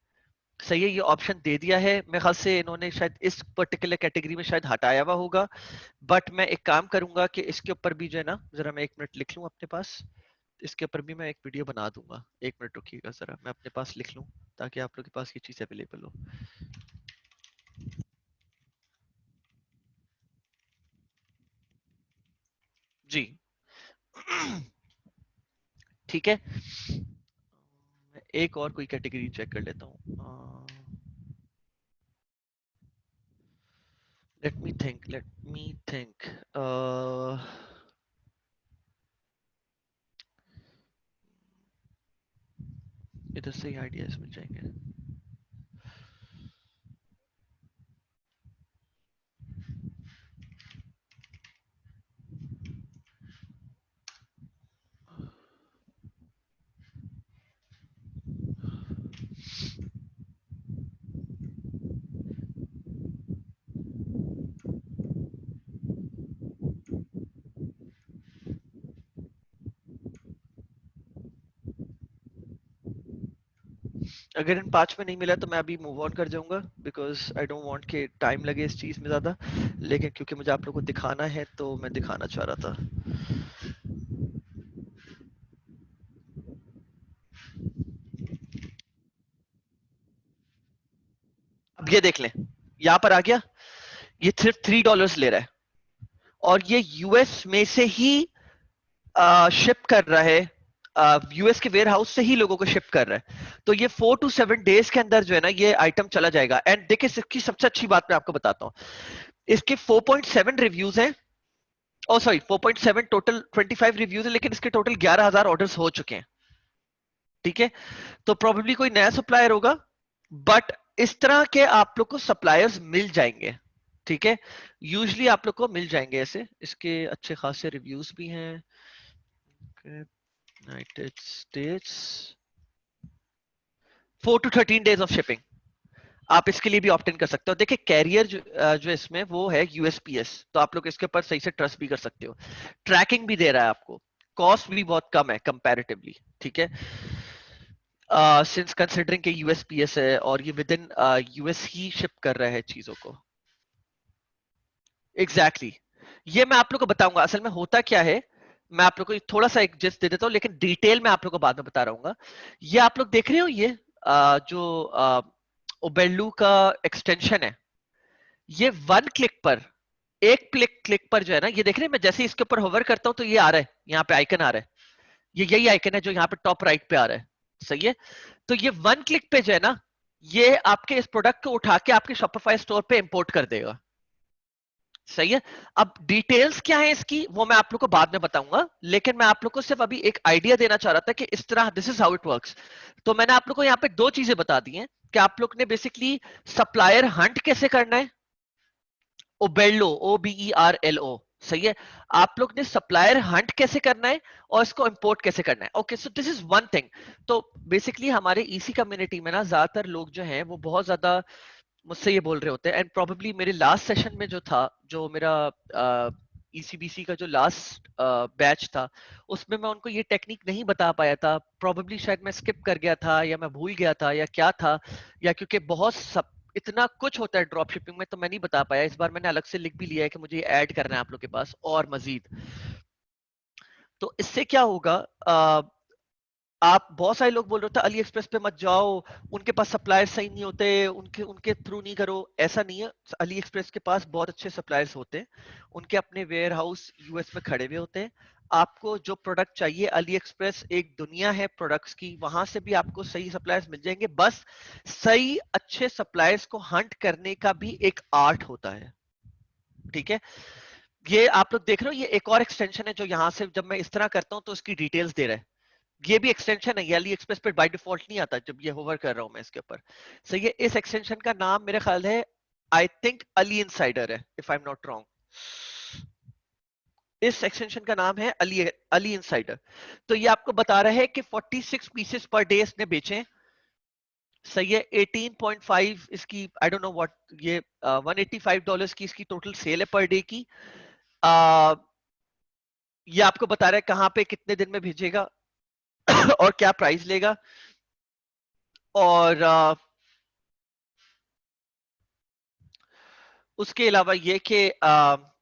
सही है, ये ऑप्शन दे दिया है। मेरे ख्याल से इन्होंने शायद इस पर्टिकुलर कैटेगरी में शायद हटाया हुआ होगा, बट मैं एक काम करूंगा कि इसके ऊपर भी जो है ना, जरा मैं एक मिनट लिख लूं अपने पास, इसके ऊपर भी मैं एक वीडियो बना दूंगा। एक मिनट रुकिएगा जरा, मैं अपने पास लिख लूं ताकि आप लोग के पास ये चीज अवेलेबल हो। जी। ठीक है, मैं एक और कोई कैटेगरी चेक कर लेता हूँ। लेट मी थिंक इधर से ही आइडियाज मिल जाएंगे। अगर इन 5 में नहीं मिला तो मैं अभी मूव ऑन कर जाऊंगा, बिकॉज आई डोंट वांट कि टाइम लगे इस चीज में ज्यादा, लेकिन क्योंकि मुझे आप लोगों को दिखाना है तो मैं दिखाना चाह रहा था। अब ये देख लें, यहां पर आ गया, ये सिर्फ $3 ले रहा है, और ये यूएस में से ही शिप कर रहा है, यूएस के वेयर हाउस से ही लोगों को शिप कर रहा है। तो ये 4 to 7 डेज के अंदर जो है ना ये आइटम चला जाएगा। एंड देखिए इसकी सबसे अच्छी बात मैं आपको बताता हूँ, इसके 4.7 रिव्यूज हैं, ओ सॉरी 4.7 टोटल, 25 रिव्यूज है, लेकिन इसके टोटल 11,000 ऑर्डर्स हो चुके हैं। ठीक है, तो प्रोबेबली कोई नया सप्लायर होगा, बट इस तरह के आप लोग को सप्लायर्स मिल जाएंगे। ठीक है, यूजली आप लोग को मिल जाएंगे ऐसे, इसके अच्छे खासे रिव्यूज भी हैं। United states 4 to 13 days of shipping, आप इसके लिए भी ऑप्ट इन कर सकते हो। देखिए कैरियर जो इसमें वो है यूएसपीएस, तो आप लोग इसके ऊपर सही से ट्रस्ट भी कर सकते हो। ट्रैकिंग भी दे रहा है आपको, कॉस्ट भी बहुत कम है कंपैरेटिवली। ठीक है, सिंस कंसिडरिंग के यूएसपीएस है और ये with in US he ship कर रहा है चीजों को। एग्जैक्टली ये मैं आप लोग को बताऊंगा असल में होता क्या है। मैं आप लोग को थोड़ा सा एक जिस्ट दे देता हूँ, लेकिन डिटेल में आप लोग को बाद में बता रहा हूँ। ये आप लोग देख रहे हो, ये जो ओबेल्लू का एक्सटेंशन है, ये 1 क्लिक पर, एक क्लिक क्लिक पर जो है ना, ये देख रहे हैं, मैं जैसे इसके ऊपर होवर करता हूं तो ये आ रहा है, यहाँ पे आइकन आ रहा है, ये यही आइकन है जो यहाँ पे टॉप राइट पे आ रहा है। सही है, तो ये 1 क्लिक पे जो है ना, ये आपके इस प्रोडक्ट को उठा के आपके शॉपिफाई स्टोर पे इंपोर्ट कर देगा। सही है, अब डिटेल्स क्या है इसकी वो मैं आप लोग को बाद में बताऊंगा, लेकिन मैं आप लोग को सिर्फ अभी एक आइडिया देना चाह रहा था कि इस तरह this is how it works. तो मैंने आप लोग को यहाँ पे 2 चीजें बता दी हैं कि आप लोग ने बेसिकली सप्लायर हंट कैसे करना है, ओबेल्लो, OBERLO। सही है, आप लोग ने सप्लायर हंट कैसे करना है और इसको इंपोर्ट कैसे करना है। Okay, so this is one thing. तो बेसिकली हमारे ईसी कम्युनिटी में ना ज्यादातर लोग जो हैं वो बहुत ज्यादा मुझसे ये बोल रहे होते हैं, एंड प्रोबेबली मेरे लास्ट सेशन में जो था, जो मेरा ईसीबीसी का जो लास्ट बैच था, उसमें मैं उनको ये टेक्निक नहीं बता पाया था। प्रोबेबली शायद मैं स्किप कर गया था या मैं भूल गया था या क्या था, या क्योंकि बहुत सब इतना कुछ होता है ड्रॉप शिपिंग में तो मैं नहीं बता पाया। इस बार मैंने अलग से लिख भी लिया है कि मुझे ऐड करना है आप लोग के पास और मजीद। तो इससे क्या होगा, आप बहुत सारे लोग बोल रहे थे अली एक्सप्रेस पे मत जाओ, उनके पास सप्लायर सही नहीं होते, उनके उनके थ्रू नहीं करो। ऐसा नहीं है, अली एक्सप्रेस के पास बहुत अच्छे सप्लायर्स होते हैं, उनके अपने वेयर हाउस यूएस में खड़े हुए होते हैं। आपको जो प्रोडक्ट चाहिए, अली एक्सप्रेस एक दुनिया है प्रोडक्ट्स की, वहां से भी आपको सही सप्लायर्स मिल जाएंगे। बस सही अच्छे सप्लायर्स को हंट करने का भी एक आर्ट होता है। ठीक है, ये आप लोग देख रहे हो, ये एक और एक्सटेंशन है जो यहाँ से जब मैं इस तरह करता हूँ तो इसकी डिटेल्स दे रहा है। ये भी एक्सटेंशन है, ये अली एक्सप्रेस पे बाय डिफॉल्ट नहीं आता जब ये होवर कर रहा हूं मैं इसके ऊपर। सही है, इस एक्सटेंशन का नाम मेरे ख्याल है, आई थिंक अली इनसाइडर है, if I am not wrong. इस एक्सटेंशन का नाम है अली अली इनसाइडर। तो ये आपको बता रहा है कि 46 पीसेस पर डे इसने बेचे। सही है, 18.5 इसकी, आई डोंट नो व्हाट, ये $185 की इसकी टोटल सेल है पर डे की। आ, ये आपको बता रहा है कहाँ पे कितने दिन में भेजेगा और क्या प्राइस लेगा। और उसके अलावा ये कि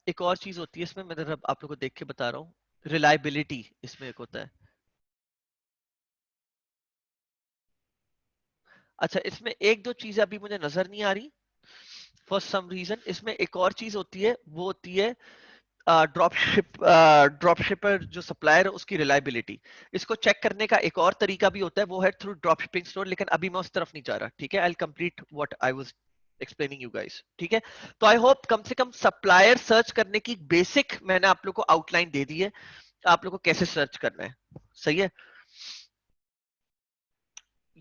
एक और चीज होती है इसमें, मैं जरा आप लोगों को देख के बता रहा हूँ, रिलायबिलिटी इसमें एक होता है। अच्छा, इसमें एक दो चीजें अभी मुझे नजर नहीं आ रही फॉर सम रीजन। इसमें एक और चीज होती है, वो होती है ड्रॉप शिपर जो सप्लायर है उसकी रिलायबिलिटी। इसको चेक करने का एक और तरीका भी होता है, वो है थ्रू ड्रॉप शिपिंग स्टोर, लेकिन अभी मैं उस तरफ नहीं जा रहा। ठीक है, I will complete what I was explaining you guys. ठीक है, तो आई होप कम से कम सप्लायर सर्च करने की बेसिक मैंने आप लोग को आउटलाइन दे दी है, आप लोग को कैसे सर्च करना है। सही है,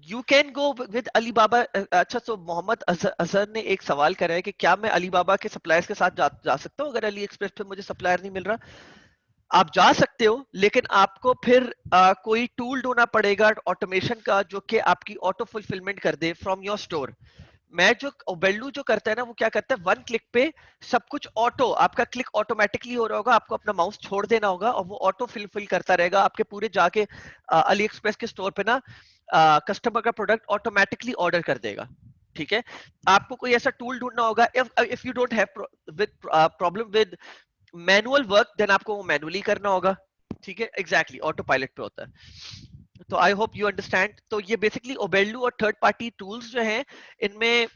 you can go with Alibaba. अच्छा, तो मोहम्मद अजहर ने एक सवाल करा है कि क्या मैं अलीबाबा के सप्लायर्स के साथ जा सकता हूँ अगर अली एक्सप्रेस पे मुझे सप्लायर नहीं मिल रहा। आप जा सकते हो, लेकिन आपको फिर कोई टूल ढूंढना पड़ेगा ऑटोमेशन का जो कि आपकी ऑटो फुलफिलमेंट कर दे फ्रॉम योर स्टोर। मैं जो ओबेल्लू जो करता है ना, वो क्या करता है, 1 क्लिक पे सब कुछ ऑटो, आपका क्लिक ऑटोमेटिकली हो रहा होगा, आपको अपना माउस छोड़ देना होगा और वो ऑटो फिल करता रहेगा आपके पूरे जाके अली एक्सप्रेस के स्टोर पे ना। कस्टमर का प्रोडक्ट ऑटोमेटिकली ऑर्डर कर देगा। ठीक है, आपको कोई ऐसा टूल ढूंढना होगा। If you don't have with problem with manual work, then आपको वो मैनुअली करना होगा। ठीक है, एग्जैक्टली ऑटो पायलट पे होता है। तो आई होप यू अंडरस्टैंड। तो ये बेसिकली ओबेल्डू और थर्ड पार्टी टूल्स जो हैं, इनमें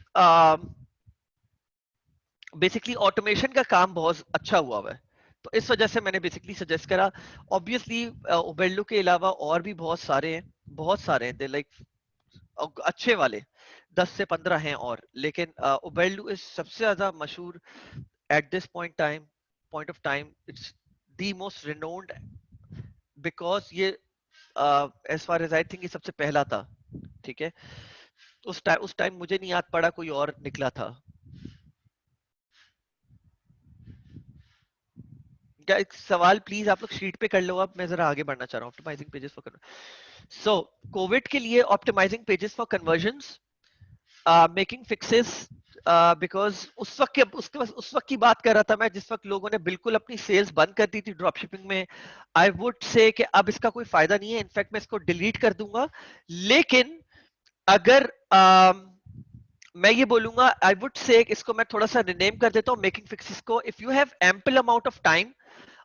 बेसिकली ऑटोमेशन का काम बहुत अच्छा हुआ है। तो इस वजह से मैंने बेसिकली सजेस्ट करा। ऑब्वियसली ओबेल्डू के अलावा और भी बहुत सारे हैं, बहुत सारे हैं, दे लाइक अच्छे वाले 10 से 15 हैं और, लेकिन ओबेल्डू इज सबसे ज्यादा मशहूर at this point of time. It's the most renowned because ये as far as I think ये सबसे पहला था। ठीक है, उस टाइम मुझे नहीं याद पड़ा कोई और निकला था। क्या एक सवाल प्लीज आप लोग शीट पे कर लो, अब मैं जरा आगे बढ़ना चाह रहा हूँ। Optimising pages for so COVID के लिए optimising pages for conversions, making fixes, because उस वक्त की बात कर रहा था मैं जिस वक्त लोगों ने बिल्कुल अपनी सेल्स बंद कर दी थी ड्रॉप शिपिंग में। आई वुड से कि अब इसका कोई फायदा नहीं है, इनफैक्ट मैं इसको डिलीट कर दूंगा। लेकिन अगर मैं ये बोलूंगा, आई वुड से इसको मैं थोड़ा सा रिनेम कर देता हूँ मेकिंग फिक्सेस को। If you have ample amount of time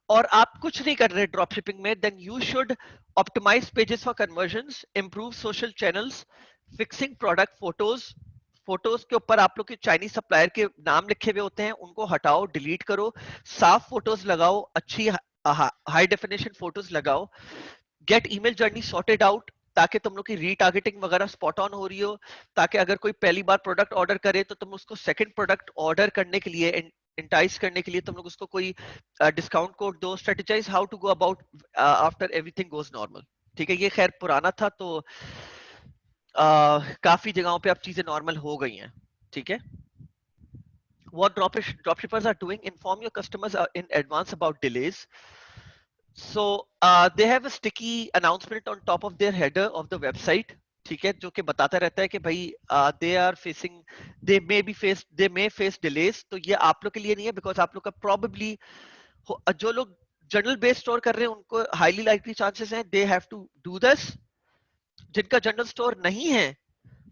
और आप कुछ नहीं कर रहे ड्रॉप शिपिंग में, then you should optimise pages for conversions, improve social channels, fixing product photos. Photos के ऊपर आप लोग के चाइनीज सप्लायर के नाम लिखे हुए होते हैं, उनको हटाओ, डिलीट करो, साफ फोटोज लगाओ, अच्छी हाई डेफिनेशन फोटोज लगाओ। Gate email journey sorted out, ताकि तुम लोग की रीटारगेटिंग वगैरह स्पॉट ऑन हो रही हो, ताकि अगर कोई पहली बार प्रोडक्ट ऑर्डर करे तो तुम उसको सेकंड प्रोडक्ट ऑर्डर करने के लिए, इंटाइस करने के लिए तुम लोग उसको कोई डिस्काउंट कोड दो। Strategise how to go about after everything goes normal. ठीक है, ये खैर पुराना था, तो काफी जगहों पे अब चीजें नॉर्मल हो गई हैं। ठीक है, what dropshippers are doing, inform your customers in advance about delays. So they have a sticky announcement on top of their header of the website, ठीक है, जो कि बताता रहता है कि भाई they are facing, they may face delays। तो ये आप लोग के लिए नहीं है, बिकॉज आप लोग का probably जो लोग जनरल बेस स्टोर कर रहे हैं उनको हाईली लाइकली चांसेस हैं they have to do this. जिनका जनरल स्टोर नहीं है,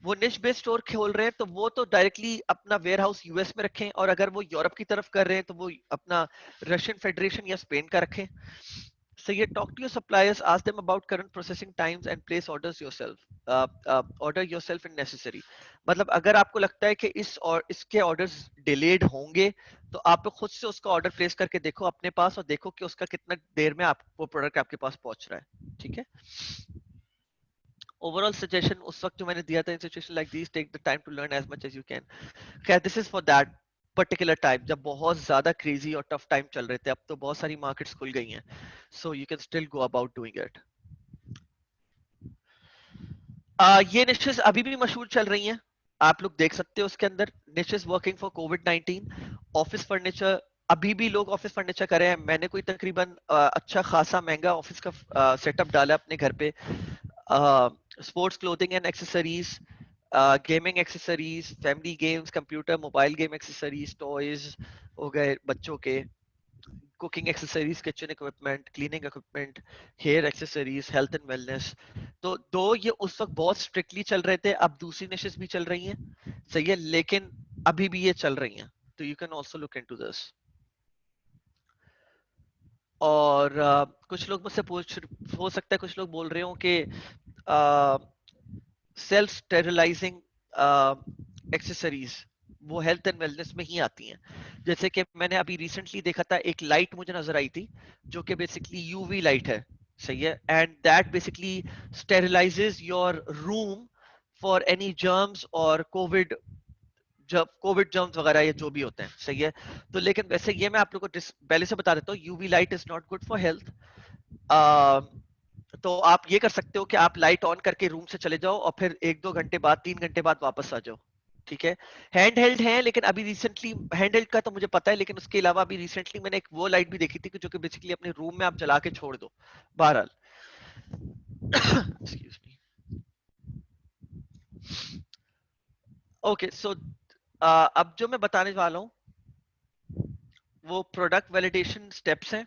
वो निश बेस्ड स्टोर खोल रहे हैं, तो वो तो डायरेक्टली अपना वेयर हाउस यूएस में रखें, और अगर वो यूरोप की तरफ कर रहे हैं तो वो अपना रशियन फेडरेशन या स्पेन का रखें। So you talk to your suppliers, ask them about current processing times and place orders yourself. Order yourself if necessary. मतलब अगर आपको लगता है कि इसके orders delayed होंगे, तो आप खुद से उसका order place करके देखो अपने पास, और देखो कि उसका कितना देर में आप वो प्रोडक्ट आपके पास पहुंच रहा है। ठीक है, ओवरऑल सजेशन उस वक्त जो मैंने दिया था, in situation like this take the time to learn as much as you can. खैर this is for that particular time जब बहुत ज्यादा क्रेजी और टफ टाइम चल रहे थे। अब तो बहुत सारी मार्केट्स खुल गई हैं, so you can still go about doing it. ये निशेस अभी भी मशहूर चल रही हैं, आप लोग देख सकते हो उसके अंदर niches working for covid. Office furniture, अभी भी लोग ऑफिस फर्नीचर कर रहे हैं। मैंने कोई तकरीबन अच्छा खासा महंगा ऑफिस का सेटअप डाला अपने घर पे। Sports clothing and accessories, gaming accessories, family games, computer mobile game accessories, toys हो गए बच्चों के, cooking accessories, kitchen equipment, cleaning equipment, hair accessories, health and wellness. तो दो ये उस वक्त बहुत स्ट्रिक्टली चल रहे थे, अब दूसरी निशेस भी चल रही हैं, सही है, लेकिन अभी भी ये चल रही हैं, तो you can also look into this. और कुछ लोग मुझसे पूछ, हो सकता है कुछ लोग बोल रहे हो कि सेल्फ स्टेरिलाइजिंग एक्सेसरीज वो हेल्थ एंड वेलनेस में ही आती हैं। जैसे कि मैंने अभी रिसेंटली देखा था, एक लाइट मुझे नजर आई थी जो कि बेसिकली यूवी लाइट है, सही है, and that basically sterilises your room for any germs और कोविड, जब कोविड जर्म्स वगैरह ये जो भी होते हैं, सही है। तो लेकिन वैसे ये मैं आप लोगों को पहले से बता देता हूँ, UV light is not good for health. तो आप ये कर सकते हो कि आप लाइट ऑन करके रूम से चले जाओ और फिर 1-2 घंटे बाद, 3 घंटे बाद वापस आ जाओ। ठीक है, हैंड हेल्ड है, लेकिन अभी रिसेंटली हैंड हेल्ड का तो मुझे पता है, लेकिन उसके अलावा अभी रिसेंटली मैंने एक वो लाइट भी देखी थी कि जो कि बेसिकली अपने रूम में आप जला के छोड़ दो। बहरहाल एक्सक्यूज मी। ओके, सो अब जो मैं बताने वाला हूँ वो प्रोडक्ट वैलिडेशन स्टेप्स हैं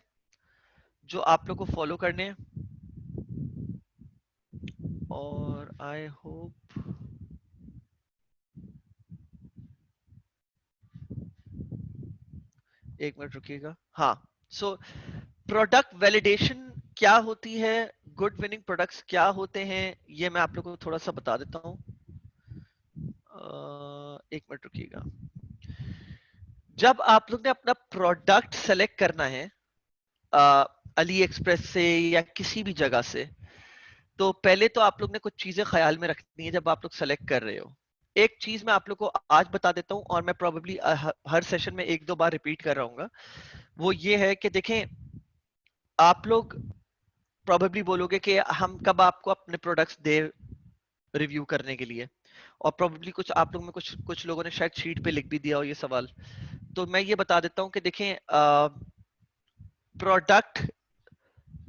जो आप लोग को फॉलो करने हैं। और आई होप एक मिनट रुकिएगा। हाँ, सो प्रोडक्ट वैलिडेशन क्या होती है, गुड विनिंग प्रोडक्ट्स क्या होते हैं, ये मैं आप लोगों को थोड़ा सा बता देता हूँ। एक मिनट रुकिएगा। जब आप लोग ने अपना प्रोडक्ट सेलेक्ट करना है अली एक्सप्रेस से या किसी भी जगह से, तो पहले तो आप लोग ने कुछ चीजें ख्याल में रखनी है जब आप लोग सेलेक्ट कर रहे हो। एक चीज मैं आप लोग को आज बता देता हूँ और मैं प्रोबेबली हर सेशन में एक दो बार रिपीट कर रहा हूँ। वो ये है कि देखें, आप लोग प्रोबेबली बोलोगे कि हम कब आपको अपने प्रोडक्ट्स दे रिव्यू करने के लिए, और प्रोबेबली कुछ आप लोग में कुछ कुछ लोगों ने शायद शीट पे लिख भी दिया हो ये सवाल। तो मैं ये बता देता हूँ कि देखें, प्रोडक्ट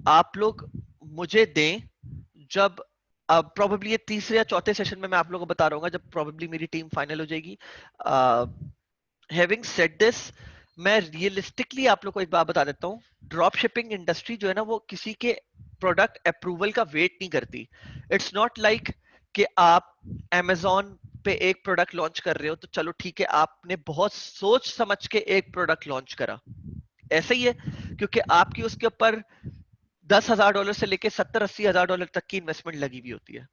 आप लोग मुझे दें जब, अब प्रोबेबली ये तीसरे या चौथे सेशन में मैं आप लोगों को बता रहा हूँ जब प्रोबेबली मेरी टीम फाइनल हो जाएगी। हैविंग सेड दिस, मैं रियलिस्टिकली आप लोग को एक बात बता देता हूँ। ड्रॉप शिपिंग इंडस्ट्री जो है ना, वो किसी के प्रोडक्ट अप्रूवल का वेट नहीं करती। इट्स नॉट लाइक कि आप Amazon पे एक प्रोडक्ट लॉन्च कर रहे हो तो चलो ठीक है, आपने बहुत सोच समझ के एक प्रोडक्ट लॉन्च करा, ऐसा ही है। क्योंकि आपकी उसके ऊपर $10,000 से लेके $70-80,000 तक की इन्वेस्टमेंट लगी हुई होती है।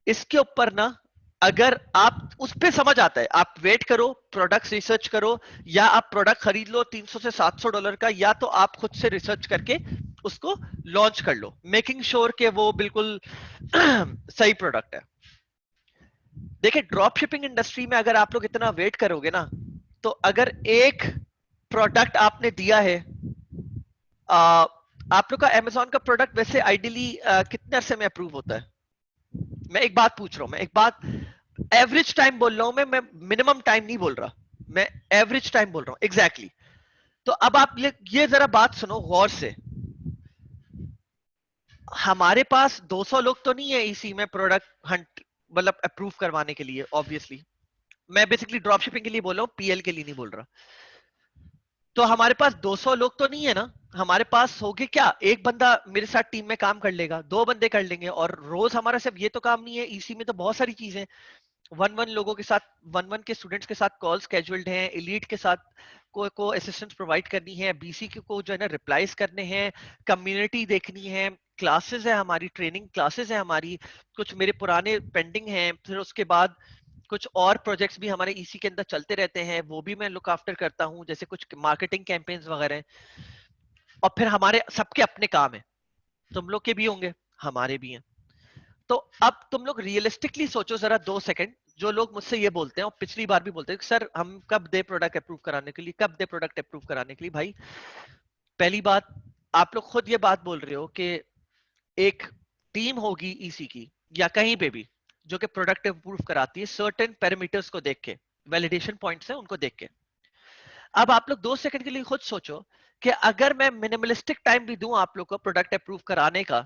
इसके ऊपर ना, अगर आप उस पे समझ आता है, आप वेट करो, प्रोडक्ट रिसर्च करो, या आप प्रोडक्ट खरीद लो $300 से $700 का, या तो आप खुद से रिसर्च करके उसको लॉन्च कर लो, मेकिंग श्योर कि वो बिल्कुल सही प्रोडक्ट है। देखिए, ड्रॉप शिपिंग इंडस्ट्री में अगर आप लोग इतना वेट करोगे ना, तो अगर एक प्रोडक्ट आपने दिया है, आप लोग का अमेजोन का प्रोडक्ट वैसे आइडियली कितने अरसे में अप्रूव होता है? मैं एक बात पूछ रहा हूं, मैं एक बात एवरेज टाइम बोल रहा हूं, मैं मिनिमम टाइम नहीं बोल रहा, मैं एवरेज टाइम बोल रहा हूं एग्जैक्टली। तो अब आप ये जरा बात सुनो गौर से। हमारे पास 200 लोग तो नहीं है इसी में प्रोडक्ट हंट मतलब अप्रूव करवाने के लिए, ऑब्वियसली मैं बेसिकली ड्रॉप शिपिंग के लिए बोल रहा हूँ, पीएल के लिए नहीं बोल रहा। तो हमारे पास 200 लोग तो नहीं है ना, हमारे पास होगे क्या, एक बंदा मेरे साथ टीम में काम कर लेगा, दो बंदे कर लेंगे, और रोज हमारा सिर्फ ये तो काम नहीं है, इसी में तो बहुत सारी चीजें, वन वन लोगों के साथ, वन वन के स्टूडेंट्स के साथ कॉल स्केड्यूल्ड हैं, एलीट के साथ को असिस्टेंस प्रोवाइड करनी है, बीसी को जो है ना रिप्लाईज करने हैं, कम्युनिटी देखनी है, क्लासेस है हमारी, ट्रेनिंग क्लासेस है हमारी, कुछ मेरे पुराने पेंडिंग हैं, फिर उसके बाद कुछ और प्रोजेक्ट्स भी हमारे ईसी के अंदर चलते रहते हैं, वो भी मैं लुक आफ्टर करता हूँ, जैसे कुछ मार्केटिंग कैंपेन्स वगैरह। और फिर हमारे सबके अपने काम है, तुम लोग के भी होंगे, हमारे भी हैं। तो अब तुम लोग रियलिस्टिकली सोचो जरा 2 सेकंड, जो लोग मुझसे ये बोलते हैं और पिछली बार भी बोलते हैं सर हम कब दे प्रोडक्ट अप्रूव कराने के लिए, कब दे प्रोडक्ट अप्रूव कराने के लिए। भाई पहली बात, आप लोग खुद ये बात बोल रहे हो कि एक टीम होगी ईसी की या कहीं पे भी जो कि प्रोडक्ट अप्रूव कराती है सर्टेन पैरामीटर्स को देख के, वैलिडेशन पॉइंट्स है उनको देख के। अब आप लोग 2 सेकंड के लिए खुद सोचो कि अगर मैं मिनिमलिस्टिक टाइम भी दूं आप लोग को प्रोडक्ट अप्रूव कराने का,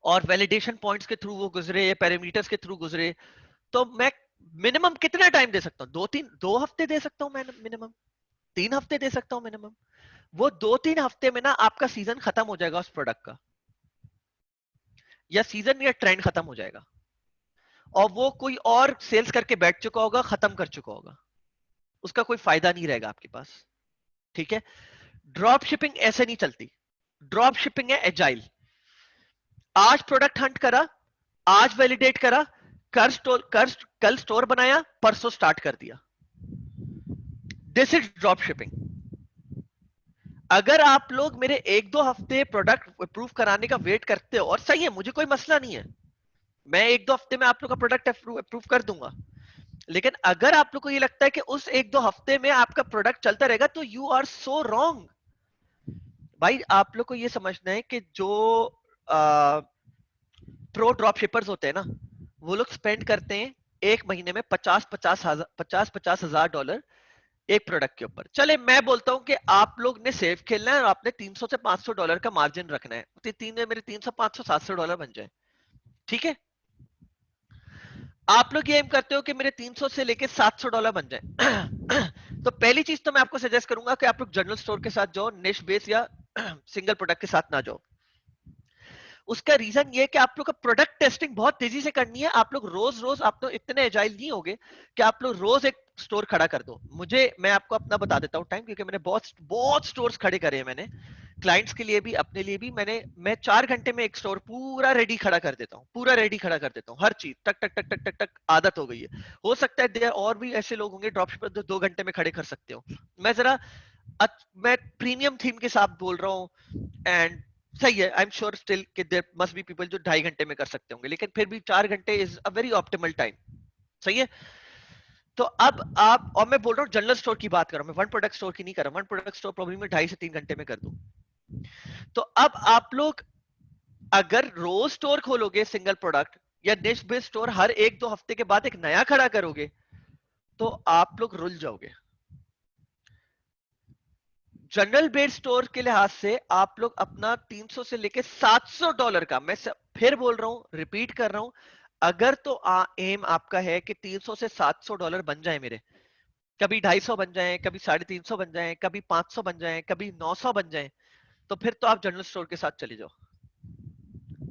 और वैलिडेशन पॉइंट्स के थ्रू वो गुजरे या पैरामीटर्स के थ्रू गुजरे, तो मैं मिनिमम कितना टाइम दे सकता हूँ? 2 हफ्ते दे सकता हूँ मैं मिनिमम, 3 हफ्ते दे सकता हूँ मिनिमम। वो 2-3 हफ्ते में ना आपका सीजन खत्म हो जाएगा उस प्रोडक्ट का, या सीजन या ट्रेंड खत्म हो जाएगा, और वो कोई और सेल्स करके बैठ चुका होगा, खत्म कर चुका होगा, उसका कोई फायदा नहीं रहेगा आपके पास। ठीक है, ड्रॉप शिपिंग ऐसे नहीं चलती। ड्रॉप शिपिंग है एजाइल, आज प्रोडक्ट हंट करा, आज वैलिडेट करा, कल स्टोर बनाया, परसों स्टार्ट कर दिया। This is drop shipping. अगर आप लोग मेरे 1-2 हफ्ते प्रोडक्ट अप्रूव कराने का वेट करते हो, और सही है, मुझे कोई मसला नहीं है, मैं 1-2 हफ्ते में आप लोग का प्रोडक्ट अप्रूव कर दूंगा। लेकिन अगर आप लोग को ये लगता है कि उस 1-2 हफ्ते में आपका प्रोडक्ट चलता रहेगा, तो यू आर सो रॉन्ग। भाई आप लोग को ये समझना है कि जो प्रो ड्रॉप शिपर्स होते हैं ना, वो लोग स्पेंड करते हैं एक महीने में 50-50 हजार $50-50 एक प्रोडक्ट के ऊपर। चले मैं बोलता हूं कि आप लोग ने सेफ खेलना है और आपने $300 से $500 का मार्जिन रखना है, तो तीन में मेरे 300 $500 $700 बन जाए, ठीक है। आप लोग ये एम करते हो कि मेरे 300 से लेके $700 बन जाए तो पहली चीज तो मैं आपको सजेस्ट करूंगा कि आप लोग जनरल स्टोर के साथ जाओ, निश बेस या सिंगल प्रोडक्ट के साथ ना जाओ। उसका रीजन ये है कि आप लोग का प्रोडक्ट टेस्टिंग बहुत तेजी से करनी है। आप लोग रोज रोज आप लोग इतने एजाइल नहीं होगे कि आप लोग रोज एक स्टोर खड़ा कर दो। मैं आपको अपना बता देता हूँ टाइम, क्योंकि मैंने बहुत बहुत स्टोर्स खड़े करे हैं मैंने, क्लाइंट्स के लिए भी अपने लिए भी। मैं 4 घंटे में एक स्टोर पूरा रेडी खड़ा कर देता हूँ, पूरा रेडी खड़ा कर देता हूँ, हर चीज टक टक टक टक टक टक, आदत हो गई है। हो सकता है देयर और भी ऐसे लोग होंगे ड्रॉपशिपर जो 2 घंटे में खड़े कर सकते हो। मैं जरा मैं प्रीमियम थीम के साथ बोल रहा हूँ, एंड सही है, आई एम श्योर स्टिल कि देयर मस्ट बी पीपल जो 2.5 घंटे में कर सकते होंगे, लेकिन फिर भी 4 घंटे is a very optimal time. सही है। तो अब आप, और मैं बोल रहा हूँ जनरल स्टोर की बात कर रहा हूँ, मैं वन प्रोडक्ट स्टोर की नहीं कर रहा। वन प्रोडक्ट स्टोर प्रॉब्लम में 2.5 से 3 घंटे में कर दूं। तो अब आप लोग अगर रोज स्टोर खोलोगे सिंगल प्रोडक्ट, या निश बेस्ड स्टोर हर 1-2 हफ्ते के बाद एक नया खड़ा करोगे, तो आप लोग रुल जाओगे। जनरल बेस्ड स्टोर के लिहाज से आप लोग अपना 300 से लेके $700 का, फिर बोल रहा हूं, रिपीट कर रहा हूं, अगर तो एम आपका है कि 300 से $700 बन जाए मेरे, कभी 250 बन जाए, कभी 350 बन जाए, कभी 500 बन जाए, कभी 900 बन जाए, तो फिर तो आप जनरल स्टोर के साथ चले जाओ,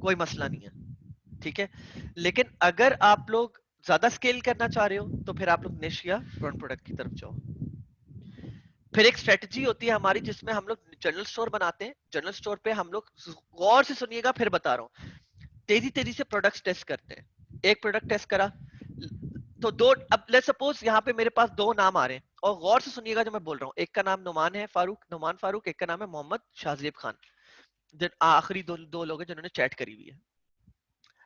कोई मसला नहीं है। ठीक है। लेकिन अगर आप लोग ज्यादा स्केल करना चाह रहे हो, तो फिर आप लोग निश या वन प्रोडक्ट की तरफ जाओ। फिर एक स्ट्रेटजी होती है हमारी जिसमें हम लोग जनरल स्टोर बनाते हैं। जनरल स्टोर पे हम लोग, गौर से सुनिएगा, फिर बता रहा हूँ, तेजी तेजी से प्रोडक्ट्स टेस्ट करते हैं। एक प्रोडक्ट टेस्ट करा तो दो, अब लेट्स सपोज यहाँ पे मेरे पास 2 नाम आ रहे हैं, और गौर से सुनिएगा जो मैं बोल रहा हूँ। एक का नाम नुमान फारूक, एक का नाम है मोहम्मद शाहजेब खान। आखिरी दो लोग हैं जिन्होंने चैट करी हुई है।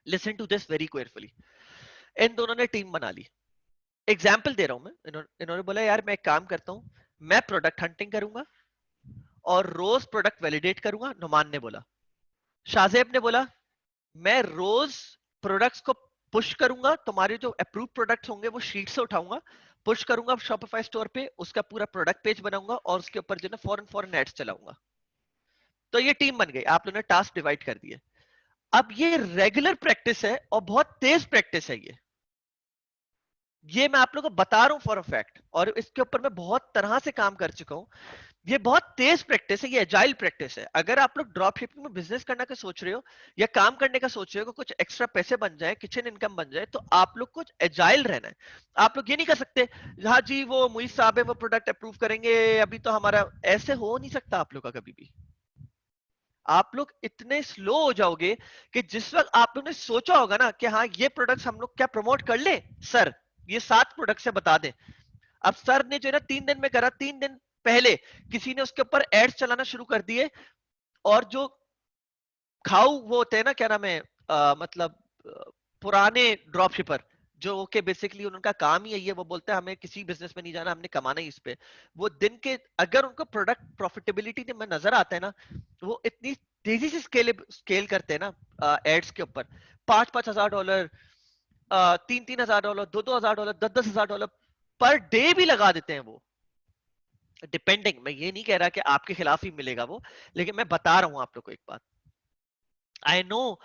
Listen to this very carefully. इन दोनों ने टीम बना ली। एग्जाम्पल दे रहा हूं मैं। इन्होंने बोला यार मैं एक काम करता हूं, मैं प्रोडक्ट हंटिंग करूंगा और रोज प्रोडक्ट वैलिडेट करूंगा। नुमान ने बोला। शाहजेब ने बोला मैं रोज प्रोडक्ट्स को पुश करूंगा, तुम्हारे जो अप्रूव प्रोडक्ट्स होंगे वो शीट से उठाऊंगा, पुश करूंगा शॉपिफाई स्टोर पे, उसका पूरा प्रोडक्ट पेज बनाऊंगा और उसके ऊपर जो है फॉरन फॉरन एड्स चलाऊंगा। तो ये टीम बन गई, आप लोगों ने टास्क डिवाइड कर दिए। अब ये रेगुलर प्रैक्टिस है और बहुत तेज प्रैक्टिस है ये मैं आप लोगों को बता रहा हूं फॉर अ फैक्ट, और इसके ऊपर मैं बहुत तरह से काम कर चुका हूं। ये बहुत तेज प्रैक्टिस है, ये एजाइल प्रैक्टिस है। अगर आप लोग ड्रॉप शिपिंग में बिजनेस करना का सोच रहे हो या काम करने का सोच रहे हो, कुछ एक्स्ट्रा पैसे बन जाए, किचन इनकम बन जाए, तो आप लोग कुछ एजाइल रहना है। आप लोग ये नहीं कर सकते हाँ जी वो मुई साहब है वो प्रोडक्ट अप्रूव करेंगे, अभी तो हमारा, ऐसे हो नहीं सकता आप लोग का कभी भी। आप लोग इतने स्लो हो जाओगे कि जिस वक्त आप लोगों ने सोचा होगा ना कि हाँ ये प्रोडक्ट्स हम लोग क्या प्रमोट कर ले सर, ये 7 प्रोडक्ट से बता दें। अब सर ने जो है ना 3 दिन में करा, 3 दिन पहले किसी ने उसके ऊपर एड्स चलाना शुरू कर दिए, और जो खाऊ वो होते हैं ना, क्या नाम है, मतलब पुराने ड्रॉप शिपर, जो के बेसिकली उनका काम ही यही है, वो बोलते हैं हमें किसी बिजनेस में नहीं जाना, हमने कमाना ही इस पे। वो दिन के, अगर उनको प्रोडक्ट प्रॉफिटेबिलिटी में नजर आता है ना, वो इतनी तेजी से स्केल करते हैं ना एड्स के ऊपर। $5,000, $3,000, $2,000, $10,000 पर डे भी लगा देते हैं वो। डिपेंडिंग, मैं ये नहीं कह रहा कि आपके खिलाफ ही मिलेगा वो, लेकिन मैं बता रहा हूं आप लोग को एक बात। I know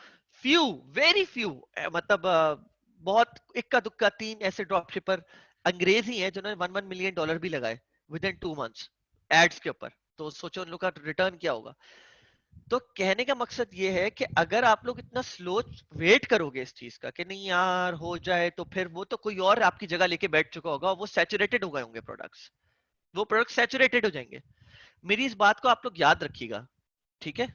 few, very few, मतलब बहुत इक्का दुक्का 3 ऐसे ड्रॉप शिपर अंग्रेजी हैं जिन्होंने $1 मिलियन भी लगाए विद इन 2 मंथ्स एड्स के ऊपर। तो सोचो उन लोग का रिटर्न क्या होगा। तो कहने का मकसद ये है कि अगर आप लोग इतना स्लो वेट करोगे इस चीज का कि नहीं यार हो जाए, तो फिर वो तो कोई और आपकी जगह लेके बैठ चुका होगा, वो सैचुरेटेड हो गए होंगे प्रोडक्ट्स, वो प्रोडक्ट सैचुरेटेड हो जाएंगे। मेरी इस बात को आप लोग याद रखिएगा। ठीक है।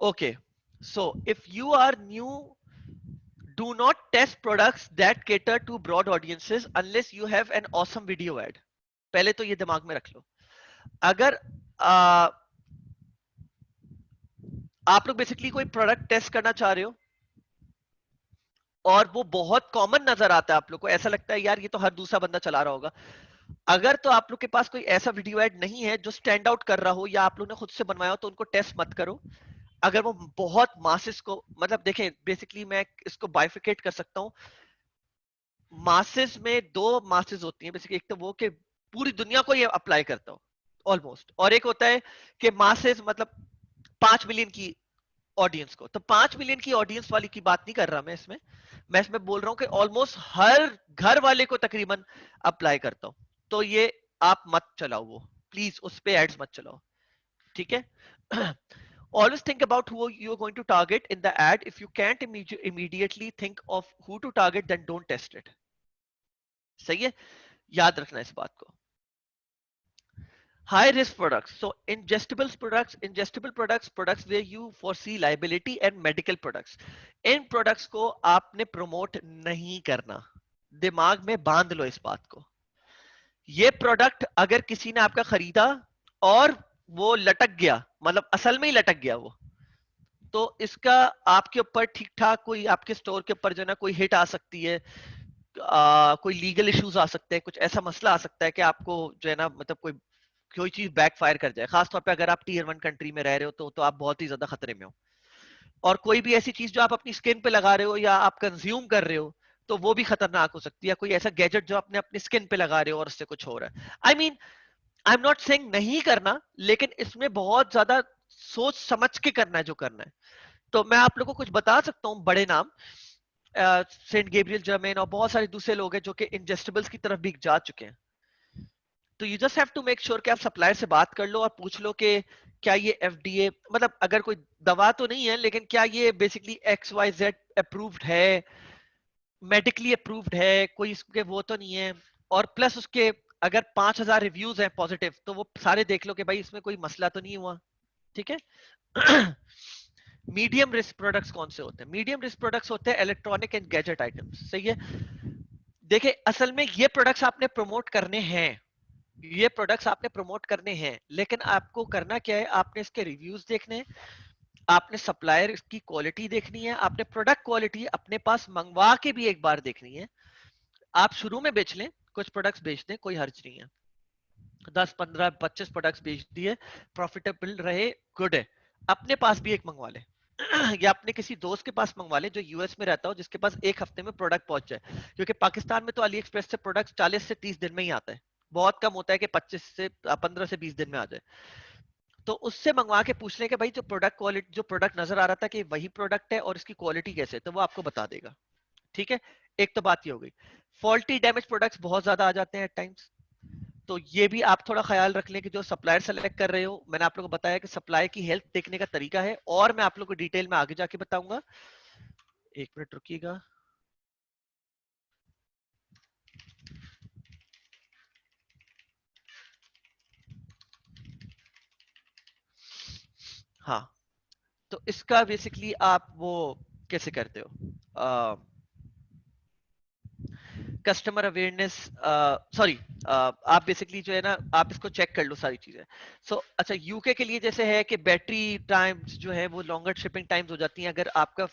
Okay, so if you are new, do not test products that cater to broad audiences unless you have an awesome video ad. पहले तो ये दिमाग में रख लो। अगर आप लोग बेसिकली कोई प्रोडक्ट टेस्ट करना चाह रहे हो और वो बहुत कॉमन नजर आता है आप लोग को, ऐसा लगता है यार ये तो हर दूसरा बंदा चला रहा होगा, अगर तो आप लोग के पास कोई ऐसा वीडियो एड नहीं है जो स्टैंड आउट कर रहा हो या आप लोग ने खुद से बनवाया हो, तो उनको टेस्ट मत करो। अगर वो बहुत मासेस को, मतलब देखें बेसिकली मैं इसको बाइफिकेट कर सकता हूँ। मासेस में 2 मासेस होती हैं बेसिकली, एक तो वो कि पूरी दुनिया को ये अप्लाई करता हो ऑलमोस्ट, और एक होता है कि मासेस मतलब 5 मिलियन की ऑडियंस को। तो 5 मिलियन की ऑडियंस वाली की बात नहीं कर रहा मैं इसमें बोल रहा हूँ कि ऑलमोस्ट हर घर वाले को तकरीबन अप्लाई करता हूँ। तो ये आप मत चलाओ, वो प्लीज उस पे एड्स मत चलाओ। ठीक है। Always think about who you're going to target in the ad. If you can't immediately think of who to target, then don't test it. सही है, याद रखना इस बात को. High risk products. So ingestible products, products where you foresee liability, and medical products. In products को आपने promote नहीं करना. दिमाग में बांध लो इस बात को. ये प्रोडक्ट अगर किसी ने आपका खरीदा और वो लटक गया, मतलब असल में ही लटक गया वो, तो इसका आपके ऊपर ठीक ठाक कोई आपके स्टोर के ऊपर जो ना कोई हिट आ सकती है, कोई लीगल इश्यूज आ सकते हैं, कुछ ऐसा मसला आ सकता है कि आपको जो है ना मतलब कोई कोई चीज बैकफायर कर जाए. खासतौर पे अगर आप टीयर 1 कंट्री में रह रहे हो तो आप बहुत ही ज्यादा खतरे में हो. और कोई भी ऐसी चीज जो आप अपनी स्किन पे लगा रहे हो या आप कंज्यूम कर रहे हो, तो वो भी खतरनाक हो सकती है. कोई ऐसा गैजेट जो आपने अपनी स्किन पे लगा रहे हो और उससे कुछ हो रहा है. I mean, I am not saying नहीं करना, लेकिन इसमें बहुत ज्यादा सोच समझ के करना है जो करना है. तो मैं आप लोगों को कुछ बता सकता हूँ बड़े नाम, सेंट गैब्रियल जर्मेन और बहुत सारे दूसरे लोग हैं जो कि इंजेस्टेबल्स की तरफ भी जा चुके हैं. तो you just have to make sure कि आप सप्लायर से बात कर लो और पूछ लो कि क्या ये एफडीए, मतलब अगर कोई दवा तो नहीं है, लेकिन क्या ये बेसिकली XYZ अप्रूव्ड है, मेडिकली अप्रूव्ड है, कोई इसके वो तो नहीं है. और प्लस उसके अगर 5,000 रिव्यूज हैं पॉजिटिव, तो वो सारे देख लो कि भाई इसमें कोई मसला तो नहीं हुआ. ठीक है. मीडियम रिस्क प्रोडक्ट्स कौन से होते हैं? मीडियम रिस्क प्रोडक्ट्स होते हैं इलेक्ट्रॉनिक एंड गैजेट आइटम्स. सही है. देखिए, असल में ये प्रोडक्ट्स आपने प्रमोट करने हैं, ये प्रोडक्ट्स आपने प्रमोट करने हैं, लेकिन आपको करना क्या है, आपने इसके रिव्यूज देखने हैं, आपने सप्लायर की क्वालिटी देखनी है, आपने प्रोडक्ट क्वालिटी अपने पास मंगवा के भी एक बार देखनी है. आप शुरू में बेच लें, कुछ प्रोडक्ट्स बेच दें, कोई हर्ज नहीं है. 10 15 25 प्रोडक्ट्स बेच दिए, प्रॉफिटेबल रहे, गुड है. अपने पास भी एक मंगवा ले या अपने किसी दोस्त के पास मंगवा ले जो यूएस में रहता हो, जिसके पास एक हफ्ते में प्रोडक्ट पहुंच जाए. क्योंकि पाकिस्तान में तो अली एक्सप्रेस से प्रोडक्ट 40 से 30 दिन में ही आता है. बहुत कम होता है कि 25 से 15 से 20 दिन में आ जाए. तो उससे मंगवा के पूछ ले कि भाई जो प्रोडक्ट क्वालिटी, जो प्रोडक्ट नजर आ रहा था कि वही प्रोडक्ट है और इसकी क्वालिटी कैसे है, तो वो आपको बता देगा. ठीक है. एक तो बात ये हो गई. फॉल्टी डैमेज प्रोडक्ट्स बहुत ज्यादा आ जाते हैं एट टाइम्स, तो ये भी आप थोड़ा ख्याल रख लें कि जो सप्लायर सेलेक्ट कर रहे हो. मैंने आप लोगों को बताया कि सप्लाई की हेल्थ देखने का तरीका है, और मैं आप लोगों को डिटेल में आगे जाके बताऊंगा. एक मिनट रुकिएगा. हाँ, तो इसका बेसिकली आप वो कैसे करते हो, कस्टमर अवेयरनेस, सॉरी, आप बेसिकली जो है ना आप इसको चेक कर लो सारी चीजें. सो अच्छा, यूके के लिए जैसे है कि बैटरी टाइम्स जो है वो लॉन्गर शिपिंग टाइम्स हो जाती हैं. अगर आपका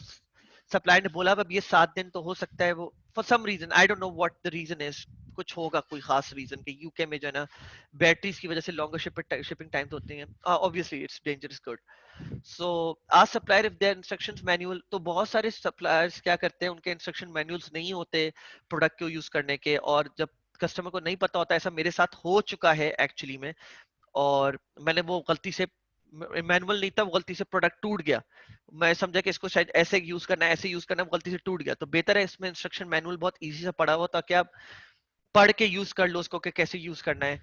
सप्लायर ने बोला अब ये 7 दिन, तो हो सकता है वो for some reason, I don't know what the reason is, कुछ होगा कोई खास रीजन कि यूके में जो है ना बैटरीज की वजह से लॉन्गर शिपिंग टाइम्स होते हैं. Obviously it's dangerous good. So आज supplier if their instructions manual, तो बहुत सारे सप्लायर्स क्या करते हैं, उनके इंस्ट्रक्शन मैनुअल्स नहीं होते प्रोडक्ट को यूज करने के, और जब कस्टमर को नहीं पता होता, ऐसा मेरे साथ हो चुका है एक्चुअली में, और मैंने वो गलती से, मैनुअल नहीं था, वो गलती से प्रोडक्ट टूट गया. मैं समझा कि इसको शायद ऐसे यूज करना है, ऐसे यूज करना है, वो गलती से टूट गया. तो बेहतर है इसमें इंस्ट्रक्शन मैनुअल बहुत इजी से पढ़ा हुआ, ताकि आप पढ़ के यूज कर लो उसको कि कैसे यूज करना है.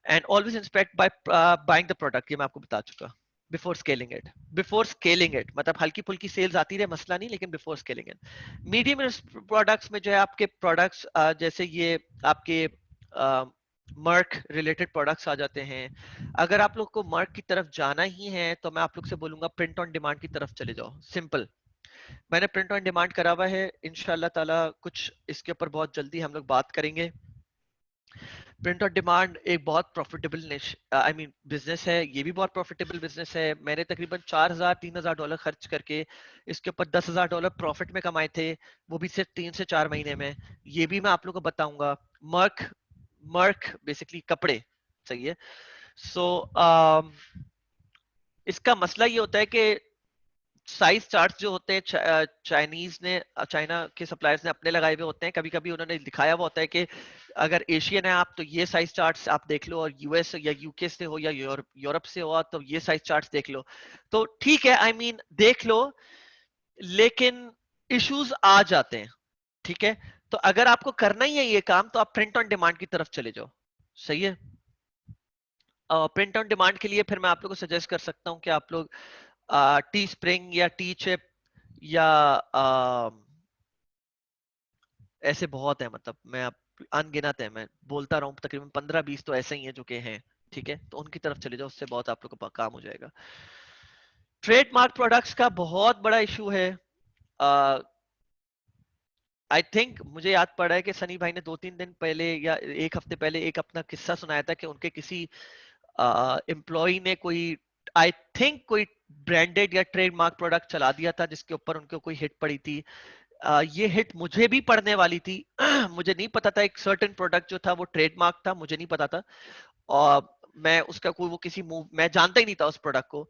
And always inspect by buying the product, ये मैं आपको बता चुका. बिफोर स्केलिंग इट मतलब हल्की फुल्की सेल्स आती रहे, मसला नहीं, लेकिन before scaling it. Medium products में जो है आपके प्रोडक्ट्स जैसे ये आपके मर्क रिलेटेड प्रोडक्ट्स आ जाते हैं. अगर आप लोग को मर्क की तरफ जाना ही है, तो मैं आप लोग से बोलूंगा प्रिंट ऑन डिमांड की तरफ चले जाओ. सिंपल. मैंने प्रिंट ऑन डिमांड करा हुआ है, इंशाल्लाह ताला कुछ इसके ऊपर बहुत जल्दी हम लोग बात करेंगे. प्रिंट ऑन डिमांड एक बहुत प्रॉफिटेबल आई मीन बिजनेस है, ये भी बहुत प्रॉफिटेबल बिजनेस है. मैंने तकरीबन $4,000-3,000 खर्च करके इसके ऊपर $10,000 प्रॉफिट में कमाए थे, वो भी सिर्फ 3 से 4 महीने में. ये भी मैं आप लोगों को बताऊंगा. मर्क मर्क बेसिकली कपड़े. सही है. सो इसका मसला ये होता है कि साइज चार्ट जो होते हैं चाइनीज ने, चाइना के सप्लायर्स ने अपने लगाए हुए होते हैं. कभी कभी उन्होंने दिखाया हुआ होता है कि अगर एशियन है आप, तो ये साइज चार्ट्स आप देख लो, और यूएस या यूके से हो या यूरोप से हो तो ये साइज चार्ट्स देख लो. तो ठीक है, आई मीन देख लो, लेकिन इश्यूज आ जाते हैं. ठीक है. तो अगर आपको करना ही है ये काम, तो आप प्रिंट ऑन डिमांड की तरफ चले जाओ. सही है. प्रिंट ऑन डिमांड के लिए फिर मैं आप लोगों को सजेस्ट कर सकता हूँ कि आप लोग टी स्प्रिंग या टी चिप या ऐसे बहुत है, मतलब मैं अनगिनत है, मैं बोलता रहा हूँ, तकरीबन 15-20 तो ऐसे ही हैं जो कि हैं। ठीक है, तो उनकी तरफ चले जाओ, उससे बहुत आप लोग का काम हो जाएगा। ट्रेडमार्क प्रोडक्ट्स का बहुत बड़ा इशू है। आई थिंक मुझे याद पड़ा है कि सनी भाई ने 2-3 दिन पहले या एक हफ्ते पहले एक अपना किस्सा सुनाया था कि उनके किसी एम्प्लॉय ने कोई, आई थिंक कोई ब्रांडेड या ट्रेडमार्क प्रोडक्ट चला दिया था जिसके ऊपर उनको कोई हिट पड़ी थी। ये हिट मुझे भी पड़ने वाली थी। मुझे नहीं पता था एक सर्टेन प्रोडक्ट जो था वो ट्रेडमार्क था, मुझे नहीं पता था। और मैं उसका कोई वो किसी मूव मैं जानता ही नहीं था उस प्रोडक्ट को।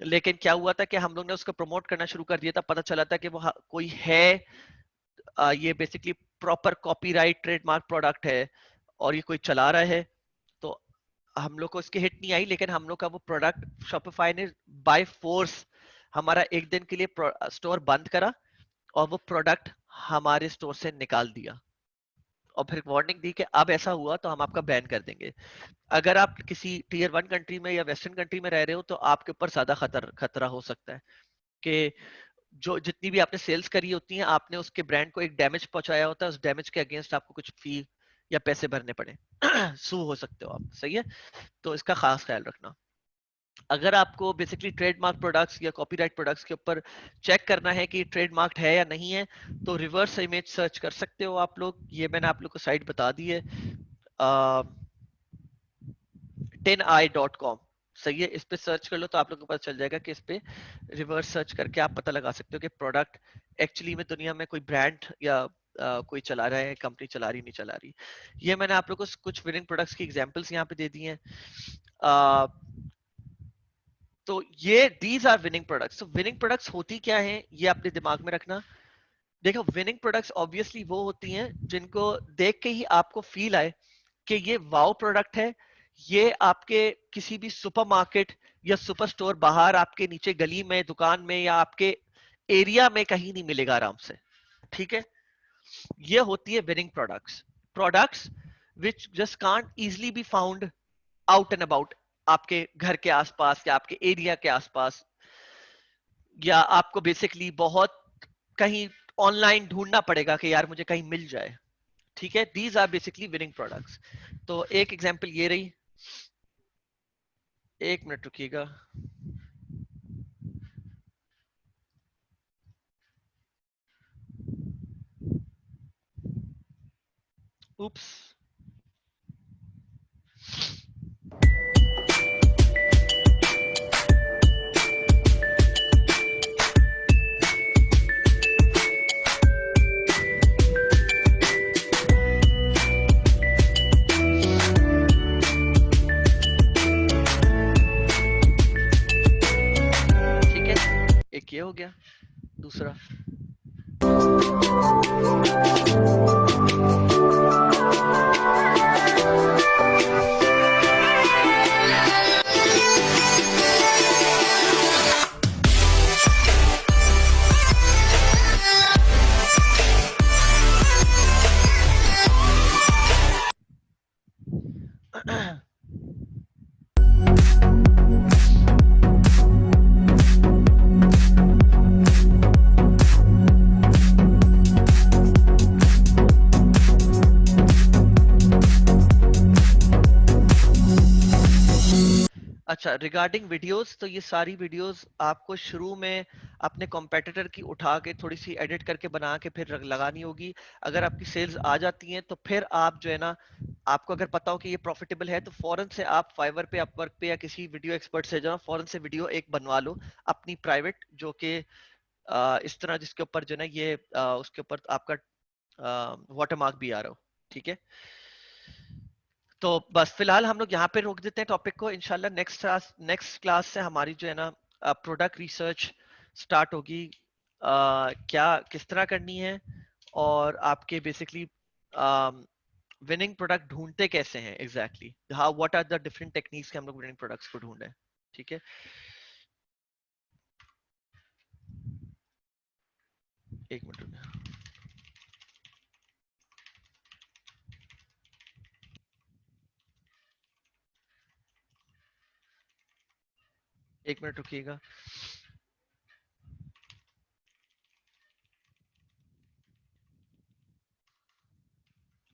लेकिन क्या हुआ था कि हम लोग ने उसको प्रमोट करना शुरू कर दिया था, पता चला था कि वो कोई है, ये basically proper copyright trademark product है और ये कोई चला रहा है। तो हम लोग को इसकी हिट नहीं आई, लेकिन हम लोग का वो प्रोडक्ट शॉपिफाई ने बाय फोर्स हमारा एक दिन के लिए स्टोर बंद करा और वो प्रोडक्ट हमारे स्टोर से निकाल दिया और फिर वार्निंग दी कि अब ऐसा हुआ तो हम आपका बैन कर देंगे। अगर आप किसी टीयर 1 कंट्री में या वेस्टर्न कंट्री में रह रहे हो तो आपके ऊपर ज्यादा खतरा हो सकता है कि जो जितनी भी आपने सेल्स करी होती हैं, आपने उसके ब्रांड को एक डैमेज पहुंचाया होता है, उस डैमेज के अगेंस्ट आपको कुछ फी या पैसे भरने पड़े। सू हो सकते हो आप, सही है। तो इसका खास ख्याल रखना। अगर आपको बेसिकली ट्रेडमार्क प्रोडक्ट्स या कॉपीराइट प्रोडक्ट्स के ऊपर चेक करना है कि ट्रेडमार्क है या नहीं है, तो रिवर्स इमेज सर्च कर सकते हो आप लोग। ये मैंने आप लोग को साइट बता दी है, 10i.com। सही है, इस पे सर्च कर लो तो आप लोगों को पता चल जाएगा कि इस पे रिवर्स सर्च करके आप पता लगा सकते हो कि प्रोडक्ट एक्चुअली में दुनिया में कोई ब्रांड या कोई चला रहा है, कंपनी चला रही नहीं चला रही। ये मैंने आप लोगों को कुछ विनिंग प्रोडक्ट्स की एग्जांपल्स यहाँ पे दे दी हैं। तो ये दीज आर विनिंग प्रोडक्ट्स। तो विनिंग प्रोडक्ट्स होती क्या है ये अपने दिमाग में रखना। देखो, विनिंग प्रोडक्ट्स ऑब्वियसली वो होती हैं जिनको देख के ही आपको फील आए कि ये वाओ प्रोडक्ट है। ये आपके किसी भी सुपरमार्केट या सुपर स्टोर बाहर आपके नीचे गली में, दुकान में या आपके एरिया में कहीं नहीं मिलेगा आराम से। ठीक है, ये होती है winning products. Products which just can't easily be found out and about, आपके घर के आसपास या आपके एरिया के आसपास, या आपको बेसिकली बहुत कहीं ऑनलाइन ढूंढना पड़ेगा कि यार मुझे कहीं मिल जाए। ठीक है, these are basically winning products. तो एक एग्जांपल ये रही, एक मिनट रुकिएगा। उप्स, ठीक है, एक ये हो गया, दूसरा अच्छा, रिगार्डिंग वीडियोस, तो ये सारी वीडियोस आपको शुरू में अपने कॉम्पिटिटर की उठा के थोड़ी सी एडिट करके बना के फिर लगानी होगी। अगर आपकी सेल्स आ जाती हैं तो फिर आप जो है ना, आपको अगर पता हो कि ये प्रॉफिटेबल है तो फौरन से आप फाइवर पे, अपवर्क पे या किसी वीडियो एक्सपर्ट से जो फौरन से वीडियो एक बनवा लो अपनी प्राइवेट, जो कि इस तरह जिसके ऊपर जो है ना ये उसके ऊपर आपका वाटरमार्क भी आ रहा हो। ठीक है, तो बस फिलहाल हम लोग यहाँ पे रोक देते हैं टॉपिक को। इंशाल्लाह नेक्स्ट क्लास से हमारी जो है ना प्रोडक्ट रिसर्च स्टार्ट होगी। क्या किस तरह करनी है और आपके बेसिकली विनिंग प्रोडक्ट ढूंढते कैसे हैं exactly, how what are the different techniques के हम लोग विनिंग प्रोडक्ट्स को ढूंढे। ठीक है, एक मिनट। एक मिनट रुकिएगा।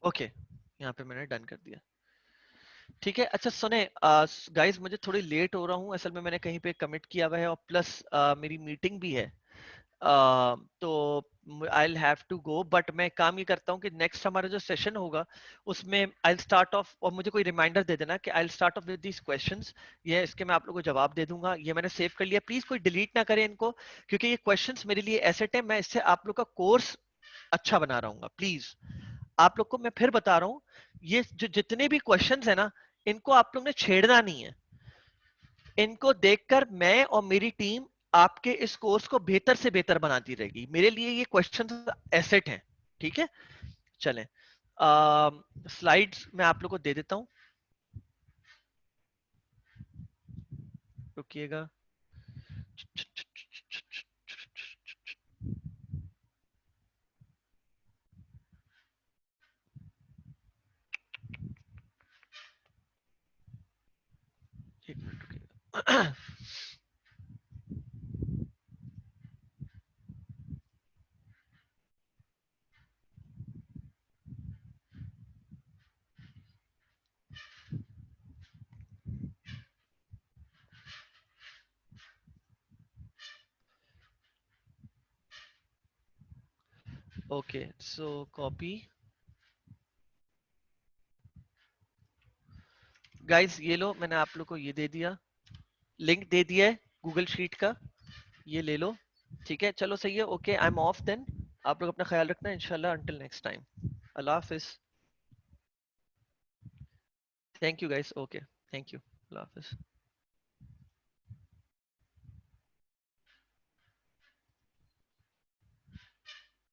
ओके, यहाँ पे मैंने डन कर दिया। ठीक है, अच्छा सुने गाइस, मुझे थोड़ी लेट हो रहा हूँ, असल में मैंने कहीं पे कमिट किया हुआ है और प्लस मेरी मीटिंग भी है। तो I will have to go, but मैं काम ये करता हूँ कि नेक्स्ट हमारा जो सेशन होगा उसमें आई विल स्टार्ट ऑफ, और मुझे कोई रिमाइंडर दे देना कि I will start off with these questions. ये इसके मैं आप लोगों को जवाब दे दूंगा, ये मैंने सेव कर लिया, प्लीज कोई डिलीट ना करें इनको, क्योंकि ये क्वेश्चंस मेरे लिए एसेट है, मैं इससे आप लोग का कोर्स अच्छा बना रहा हूँ। प्लीज आप लोग को मैं फिर बता रहा हूँ, ये जो जितने भी क्वेश्चंस है ना, इनको आप लोग ने छेड़ना नहीं है। इनको देखकर मैं और मेरी टीम आपके इस कोर्स को बेहतर से बेहतर बनाती रहेगी। मेरे लिए ये क्वेश्चन एसेट हैं। ठीक है, चलें स्लाइड्स मैं आप लोग को दे देता हूं, रुकिएगा। एक मिनट रुकिएगा। Okay, so copy. गाइस ये लो, मैंने आप लोग को ये दे दिया, लिंक दे दिया है गूगल शीट का, ये ले लो। ठीक है, चलो सही है, okay I am off then. आप लोग अपना ख्याल रखना, इंशाल्लाह अंटिल नेक्स्ट टाइम, अल्लाह हाफिज। Thank you guys, okay, thank you, अल्लाह हाफिज।